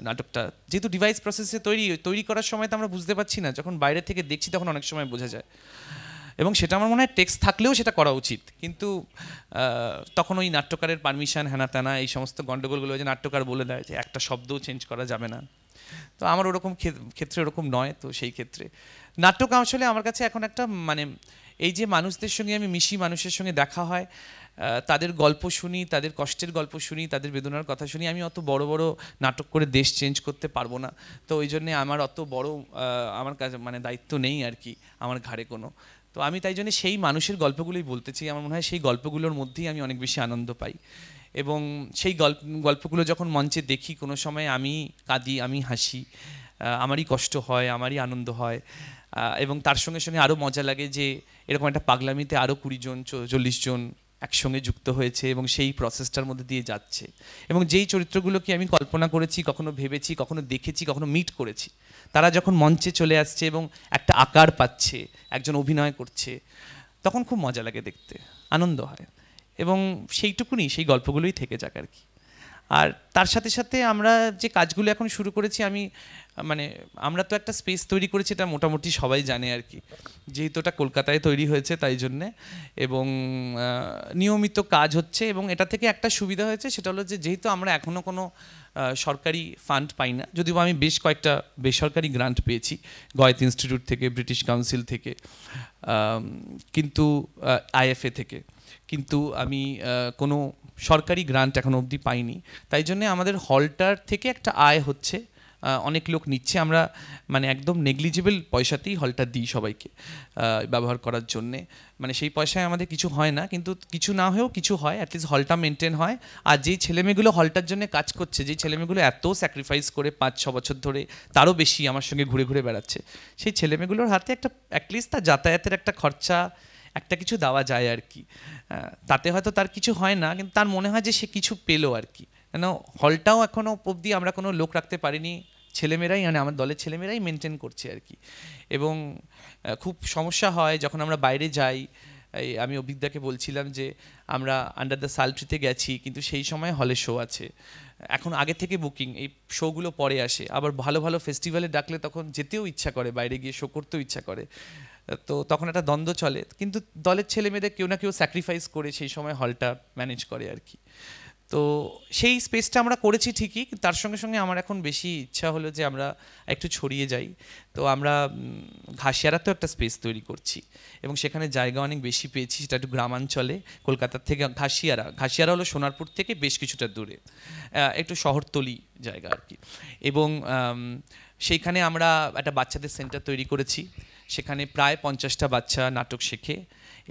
নাটকটা যেহেতু ডিভাইস প্রসেসে তৈরি করার সময় তো আমরা বুঝতে পারছি না, যখন বাইরে থেকে দেখছি তখন অনেক সময় বোঝা যায়। এবং সেটা আমার মনে হয় টেক্সট থাকলেও সেটা করা উচিত, কিন্তু তখন ওই নাট্যকারের পারমিশন, হ্যানা ত্যানা, এই সমস্ত গণ্ডগোলগুলো যে নাট্যকার বলে দেয় যে একটা শব্দও চেঞ্জ করা যাবে না। তো আমার ওরকম ক্ষেত্রে ওরকম নয়। তো সেই ক্ষেত্রে নাটক আসলে আমার কাছে এখন একটা মানে এই যে মানুষদের সঙ্গে আমি মিশি, মানুষের সঙ্গে দেখা হয়, তাদের গল্প শুনি, তাদের কষ্টের গল্প শুনি, তাদের বেদনার কথা শুনি। আমি অত বড় বড় নাটক করে দেশ চেঞ্জ করতে পারবো না, তো ওই জন্যে আমার অত বড় আমার কাছে মানে দায়িত্ব নেই আর কি আমার ঘাড়ে কোনো। তো আমি তাই জন্য সেই মানুষের গল্পগুলোই বলতে চাই। আমার মনে হয় সেই গল্পগুলোর মধ্যেই আমি অনেক বেশি আনন্দ পাই। এবং সেই গল্পগুলো যখন মঞ্চে দেখি, কোনো সময় আমি কাঁদি, আমি হাসি, আমারই কষ্ট হয়, আমারই আনন্দ হয়। এবং তার সঙ্গে সঙ্গে আরও মজা লাগে যে এরকম একটা পাগলামিতে আরও 20 জন 40 জন একসঙ্গে যুক্ত হয়েছে এবং সেই প্রসেসটার মধ্যে দিয়ে যাচ্ছে। এবং যেই চরিত্রগুলোকে আমি কল্পনা করেছি, কখনো ভেবেছি, কখনো দেখেছি, কখনো মিট করেছি, তারা যখন মঞ্চে চলে আসছে এবং একটা আকার পাচ্ছে, একজন অভিনয় করছে, তখন খুব মজা লাগে দেখতে, আনন্দ হয়। এবং সেইটুকুনি, সেই গল্পগুলোই থেকে যাক আর কি। আর তার সাথে সাথে আমরা যে কাজগুলো এখন শুরু করেছি, মানে আমরা তো একটা স্পেস তৈরি করেছি, এটা মোটামুটি সবাই জানে আর কি, যেহেতু এটা কলকাতায় তৈরি হয়েছে তাই জন্যে। এবং নিয়মিত কাজ হচ্ছে। এবং এটা থেকে একটা সুবিধা হয়েছে, সেটা হলো যে যেহেতু আমরা এখনও কোনো সরকারি ফান্ড পাই না, যদিও আমি বেশ কয়েকটা বেসরকারি গ্রান্ট পেয়েছি, গয়েত ইনস্টিটিউট থেকে, ব্রিটিশ কাউন্সিল থেকে, কিন্তু IFA থেকে, কিন্তু আমি কোনো সরকারি গ্রান্ট এখনো অবধি পাইনি। তাই জন্যে আমাদের হলটার থেকে একটা আয় হচ্ছে, অনেক লোক নিচ্ছে, আমরা মানে একদম নেগলিজিবল পয়সাতেই হলটা দিই সবাইকে ব্যবহার করার জন্যে, মানে সেই পয়সায় আমাদের কিছু হয় না, কিন্তু কিছু না হয়েও কিছু হয়, অ্যাটলিস্ট হলটা মেনটেন হয়। আর যেই ছেলেমেয়েগুলো হলটার জন্য কাজ করছে, যেই ছেলেমেয়েগুলো এত স্যাক্রিফাইস করে 5-6 বছর ধরে, তারও বেশি আমার সঙ্গে ঘুরে ঘুরে বেড়াচ্ছে, সেই ছেলেমেয়েগুলোর হাতে একটা অ্যাটলিস্ট তার যাতায়াতের একটা খরচা একটা কিছু দেওয়া যায় আর কি। তাতে হয়তো তার কিছু হয় না, কিন্তু তার মনে হয় যে সে কিছু পেলো আর কি। কেন হলটাও এখনও অবধি আমরা কোনো লোক রাখতে পারিনি, ছেলেমেয়েরাই মানে আমার দলের ছেলেমেয়েরাই মেনটেন করছে আর কি। এবং খুব সমস্যা হয় যখন আমরা বাইরে যাই। আমি অভিজ্ঞতাকে বলছিলাম যে আমরা আন্ডার দ্য সালট্রিতে গেছি, কিন্তু সেই সময় হলে শো আছে, এখন আগে থেকে বুকিং, এই শোগুলো পরে আসে। আবার ভালো ভালো ফেস্টিভ্যালে ডাকলে তখন যেতেও ইচ্ছা করে, বাইরে গিয়ে শো করতেও ইচ্ছা করে, তো তখন একটা দ্বন্দ্ব চলে। কিন্তু দলের ছেলে মেয়েদের কেউ না কেউ স্যাক্রিফাইস করে সেই সময় হলটা ম্যানেজ করে আর কি। তো সেই স্পেসটা আমরা করেছি ঠিকই, কিন্তু তার সঙ্গে সঙ্গে আমার এখন বেশি ইচ্ছা হলো যে আমরা একটু ছড়িয়ে যাই। তো আমরা ঘাসিয়ারাতেও একটা স্পেস তৈরি করছি এবং সেখানে জায়গা অনেক বেশি পেয়েছি, সেটা একটু গ্রামাঞ্চলে, কলকাতার থেকে। ঘাসিয়ারা হলো সোনারপুর থেকে বেশ কিছুটা দূরে, একটু শহরতলি জায়গা আর কি। এবং সেইখানে আমরা একটা বাচ্চাদের সেন্টার তৈরি করেছি, সেখানে প্রায় 50টা বাচ্চা নাটক শেখে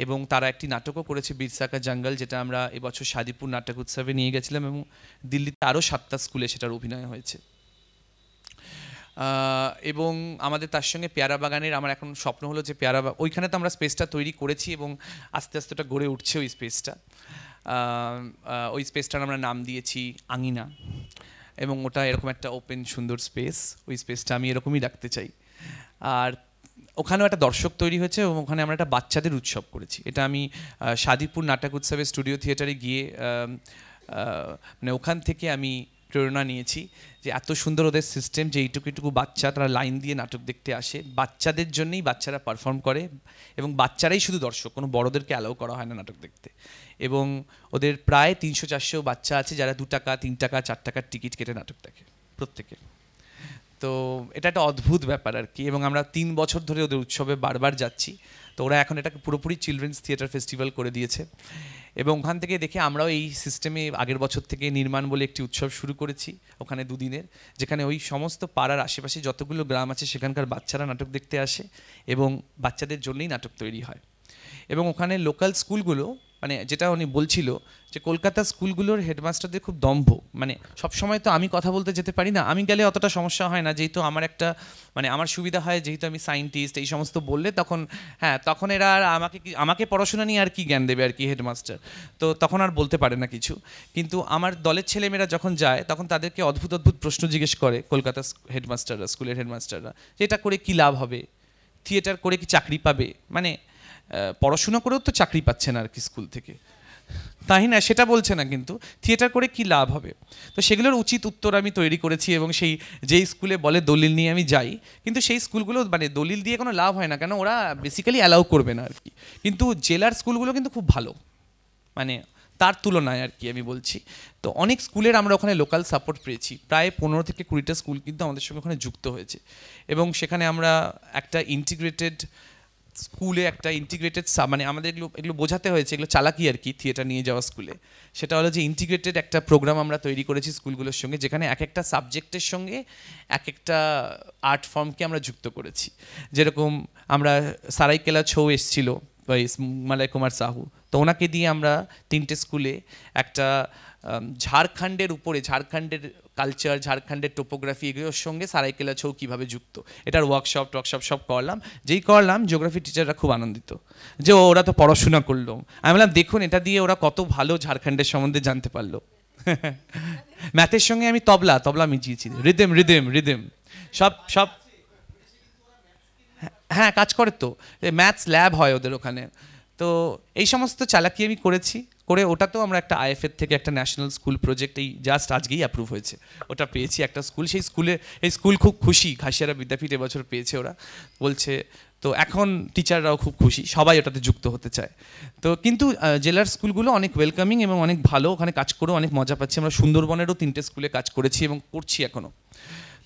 এবং তারা একটি নাটকও করেছে, বিরসা কা জঙ্গল, যেটা আমরা এবছর শাদিপুর নাটক উৎসবে নিয়ে গেছিলাম এবং দিল্লিতে আরও 7টা স্কুলে সেটার অভিনয় হয়েছে। এবং আমাদের তার সঙ্গে পেয়ারা বাগানের আমার এখন স্বপ্ন হলো যে ওইখানে তো আমরা স্পেসটা তৈরি করেছি এবং আস্তে আস্তে ওটা গড়ে উঠছে ওই স্পেসটা। ওই স্পেসটার আমরা নাম দিয়েছি আঙিনা, এবং ওটা এরকম একটা ওপেন সুন্দর স্পেস, ওই স্পেসটা আমি এরকমই রাখতে চাই। আর ওখানেও একটা দর্শক তৈরি হয়েছে এবং ওখানে আমরা একটা বাচ্চাদের উৎসব করেছি। এটা আমি শাদিপুর নাটক উৎসবের স্টুডিও থিয়েটারে গিয়ে মানে ওখান থেকে আমি প্রেরণা নিয়েছি যে এত সুন্দর ওদের সিস্টেম, যে এইটুকু বাচ্চা তারা লাইন দিয়ে নাটক দেখতে আসে, বাচ্চাদের জন্যই বাচ্চারা পারফর্ম করে এবং বাচ্চারাই শুধু দর্শক, কোনো বড়োদেরকে অ্যালাউ করা হয় না নাটক দেখতে। এবং ওদের প্রায় 300-400 বাচ্চা আছে যারা 2 টাকা 3 টাকা 4 টাকার টিকিট কেটে নাটক দেখে প্রত্যেকে। তো এটা একটা অদ্ভুত ব্যাপার আর কি। এবং আমরা 3 বছর ধরে ওদের উৎসবে বারবার যাচ্ছি। তো ওরা এখন এটাকে পুরোপুরি চিলড্রেন্স থিয়েটার ফেস্টিভ্যাল করে দিয়েছে এবং ওখান থেকে দেখে আমরাও এই সিস্টেমে আগের বছর থেকে নির্মাণ বলে একটি উৎসব শুরু করেছি ওখানে 2 দিনের, যেখানে ওই সমস্ত পাড়ার আশেপাশে যতগুলো গ্রাম আছে সেখানকার বাচ্চারা নাটক দেখতে আসে এবং বাচ্চাদের জন্যই নাটক তৈরি হয়। এবং ওখানে লোকাল স্কুলগুলো, মানে যেটা উনি বলছিল যে কলকাতার স্কুলগুলোর হেডমাস্টারদের খুব দম্ভ, মানে সবসময় তো আমি কথা বলতে যেতে পারি না, আমি গেলে অতটা সমস্যা হয় না, যেহেতু আমার একটা মানে আমার সুবিধা হয়, যেহেতু আমি সায়েন্টিস্ট এই সমস্ত বললে তখন তখন এরা আর আমাকে পড়াশোনা নিয়ে আর কি জ্ঞান দেবে আর কি হেডমাস্টার, তো তখন আর বলতে পারে না কিছু। কিন্তু আমার দলের ছেলেমেয়েরা যখন যায় তখন তাদেরকে অদ্ভুত অদ্ভুত প্রশ্ন জিজ্ঞেস করে কলকাতার হেডমাস্টাররা, স্কুলের হেডমাস্টাররা, যে এটা করে কী লাভ হবে, থিয়েটার করে কি চাকরি পাবে, মানে পড়াশোনা করেও তো চাকরি পাচ্ছে না আর কি স্কুল থেকে, তাই না, সেটা বলছে না, কিন্তু থিয়েটার করে কি লাভ হবে। তো সেগুলোর উচিত উত্তর আমি তৈরি করেছি এবং সেই যেই স্কুলে বলে দলিল নিয়ে আমি যাই, কিন্তু সেই স্কুলগুলো মানে দলিল দিয়ে কোনো লাভ হয় না, কেন ওরা বেসিক্যালি অ্যালাউ করবে না আর কি। কিন্তু জেলার স্কুলগুলো কিন্তু খুব ভালো, মানে তার তুলনায় আর কি আমি বলছি। তো অনেক স্কুলের আমরা ওখানে লোকাল সাপোর্ট পেয়েছি, প্রায় 15 থেকে 20টা স্কুল কিন্তু আমাদের সঙ্গে ওখানে যুক্ত হয়েছে এবং সেখানে আমরা একটা ইন্টিগ্রেটেড স্কুলে একটা ইন্টিগ্রেটেড মানে আমাদের এগুলো বোঝাতে হয়েছে, এগুলো চালাকি আর কি থিয়েটার নিয়ে যাওয়া স্কুলে। সেটা হলো যে ইন্টিগ্রেটেড একটা প্রোগ্রাম আমরা তৈরি করেছি স্কুলগুলোর সঙ্গে, যেখানে এক একটা সাবজেক্টের সঙ্গে এক একটা আর্ট ফর্মকে আমরা যুক্ত করেছি। যেরকম আমরা সারাইকেলা ছৌ এসেছিল মালয় কুমার সাহু, তো ওনাকে দিয়ে আমরা 3টে স্কুলে একটা ঝাড়খণ্ডের উপরে, ঝাড়খণ্ডের কালচার, ঝাড়খণ্ডের টোপোগ্রাফি, এগুলোর সঙ্গে সারাইকেলা ছৌ কীভাবে যুক্ত, এটার ওয়ার্কশপ সব করলাম। যেই করলাম জিওগ্রাফি টিচাররা খুব আনন্দিত যে ওরা তো পড়াশোনা করলো। আমি বললাম দেখুন এটা দিয়ে ওরা কত ভালো ঝাড়খণ্ডের সম্বন্ধে জানতে পারলো। ম্যাথের সঙ্গে আমি তবলা মিজিয়েছি, রিদেম সব হ্যাঁ কাজ করে, তো ম্যাথস ল্যাব হয় ওদের ওখানে। তো এই সমস্ত চালাকি আমি করেছি, করে ওটাতেও আমরা একটা আইএফএর থেকে একটা ন্যাশনাল স্কুল প্রজেক্ট এই জাস্ট আজকেই অ্যাপ্রুভ হয়েছে, ওটা পেয়েছি একটা স্কুল। সেই স্কুল খুব খুশি, ঘাসিয়ারা বিদ্যাপীঠ এবছর পেয়েছে ওরা বলছে। তো এখন টিচাররাও খুব খুশি, সবাই ওটাতে যুক্ত হতে চায়। তো কিন্তু জেলার স্কুলগুলো অনেক ওয়েলকামিং এবং অনেক ভালো, ওখানে কাজ করেও অনেক মজা পাচ্ছি। আমরা সুন্দরবনেরও 3টে স্কুলে কাজ করেছি এবং করছি এখনও।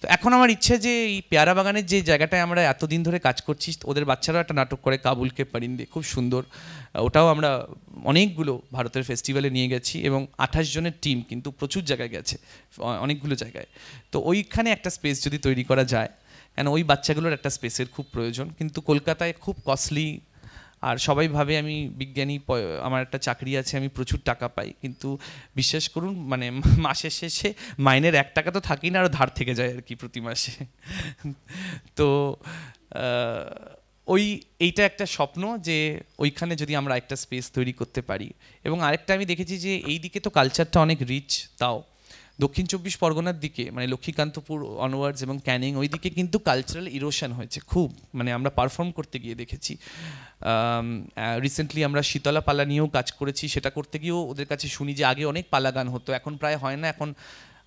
তো এখন আমার ইচ্ছে যে এই পেয়ারা বাগানের যে জায়গাটায় আমরা এতদিন ধরে কাজ করছি, ওদের বাচ্চারাও একটা নাটক করে কাবুলকে পারিন্দে, খুব সুন্দর, ওটাও আমরা অনেকগুলো ভারতের ফেস্টিভ্যালে নিয়ে গেছি এবং 28 জনের টিম কিন্তু প্রচুর জায়গায় গেছে, অনেকগুলো জায়গায়। তো ওইখানে একটা স্পেস যদি তৈরি করা যায়, কেন ওই বাচ্চাগুলোর একটা স্পেসের খুব প্রয়োজন, কিন্তু কলকাতায় খুব কস্টলি, আর সবাই ভাবে আমি বিজ্ঞানী, আমার একটা চাকরি আছে, আমি প্রচুর টাকা পাই, কিন্তু বিশ্বাস করুন মানে মাসের শেষে মাইনের 1 টাকা তো থাকেই না, আরও ধার থেকে যায় আর কি প্রতি মাসে। তো এইটা একটা স্বপ্ন যে ওইখানে যদি আমরা একটা স্পেস তৈরি করতে পারি। এবং আরেকটা আমি দেখেছি যে এই দিকে তো কালচারটা অনেক রিচ, তাও দক্ষিণ 24 পরগনার দিকে মানে লক্ষ্মীকান্তপুর অনওয়ার্ডস এবং ক্যানিং, ওই দিকে কিন্তু কালচারাল ইরোশন হয়েছে খুব, মানে আমরা পারফর্ম করতে গিয়ে দেখেছি। রিসেন্টলি আমরা শীতলা পালা নিয়েও কাজ করেছি, সেটা করতে গিয়েও ওদের কাছে শুনি যে আগে অনেক পালা গান হতো, এখন প্রায় হয় না, এখন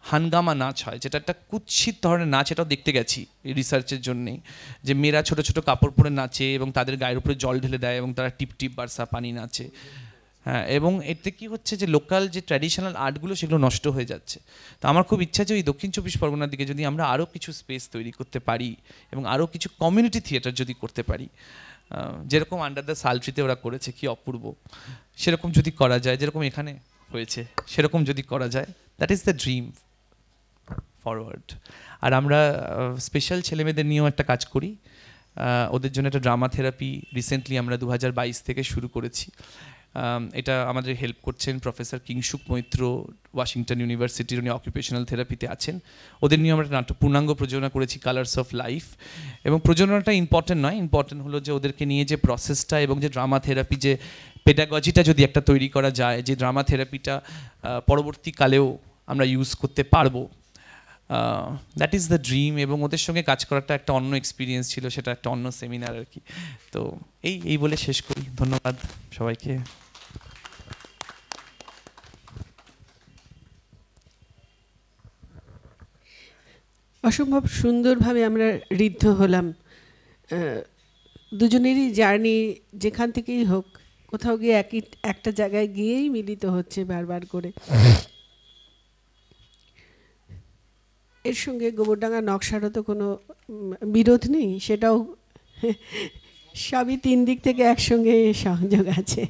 হানগামা নাচ হয়, যেটা একটা কুৎসিত ধরনের নাচ, এটাও দেখতে গেছি এই রিসার্চের জন্যেই, যে মেয়েরা ছোটো ছোটো কাপড় পরে নাচে এবং তাদের গায়ের উপরে জল ঢেলে দেয় এবং তারা টিপ টিপ বার্সা পানি নাচে। হ্যাঁ, এবং এতে কি হচ্ছে যে লোকাল যে ট্র্যাডিশনাল আর্টগুলো সেগুলো নষ্ট হয়ে যাচ্ছে। তো আমার খুব ইচ্ছা যে ওই দক্ষিণ 24 পরগনার দিকে যদি আমরা আরও কিছু স্পেস তৈরি করতে পারি এবং আরও কিছু কমিউনিটি থিয়েটার যদি করতে পারি, যেরকম আন্ডার দ্য সালট্রিতে ওরা করেছে কি অপূর্ব, সেরকম যদি করা যায়, যেরকম এখানে হয়েছে সেরকম যদি করা যায়, that is the dream forward. আর আমরা স্পেশাল ছেলেমেয়েদের নিয়েও একটা কাজ করি, ওদের জন্য একটা ড্রামা থেরাপি রিসেন্টলি আমরা 2022 থেকে শুরু করেছি। এটা আমাদের হেল্প করছেন প্রফেসর কিংশুক মৈত্র, ওয়াশিংটন ইউনিভার্সিটির, উনি অকুপেশনাল থেরাপিতে আছেন। ওদের নিয়ে আমরা একটা নাটক পূর্ণাঙ্গ প্রযোজনা করেছি, কালার্স অফ লাইফ। এবং প্রযোজনাটা ইম্পর্টেন্ট নয়, ইম্পর্টেন্ট হলো যে ওদেরকে নিয়ে যে প্রসেসটা এবং যে ড্রামা থেরাপি, যে পেডাগজিটা যদি একটা তৈরি করা যায়, যে ড্রামা থেরাপিটা পরবর্তীকালেও আমরা ইউজ করতে পারবো, দ্যাট ইজ দ্য ড্রিম। এবং ওদের সঙ্গে কাজ করাটা একটা অন্য এক্সপিরিয়েন্স ছিল, সেটা একটা অন্য সেমিনার আর কি। তো এই বলে শেষ করি, ধন্যবাদ সবাইকে। অসম্ভব সুন্দরভাবে আমরা ঋদ্ধ হলাম। দুজনেরই জার্নি যেখান থেকেই হোক, কোথাও গিয়ে একটা জায়গায় গিয়েই মিলিত হচ্ছে বারবার করে। এর সঙ্গে গোবরডাঙ্গা নকশারও তো কোনো বিরোধ নেই, সেটাও সবই 3 দিক থেকে একসঙ্গে সংযোগ আছে।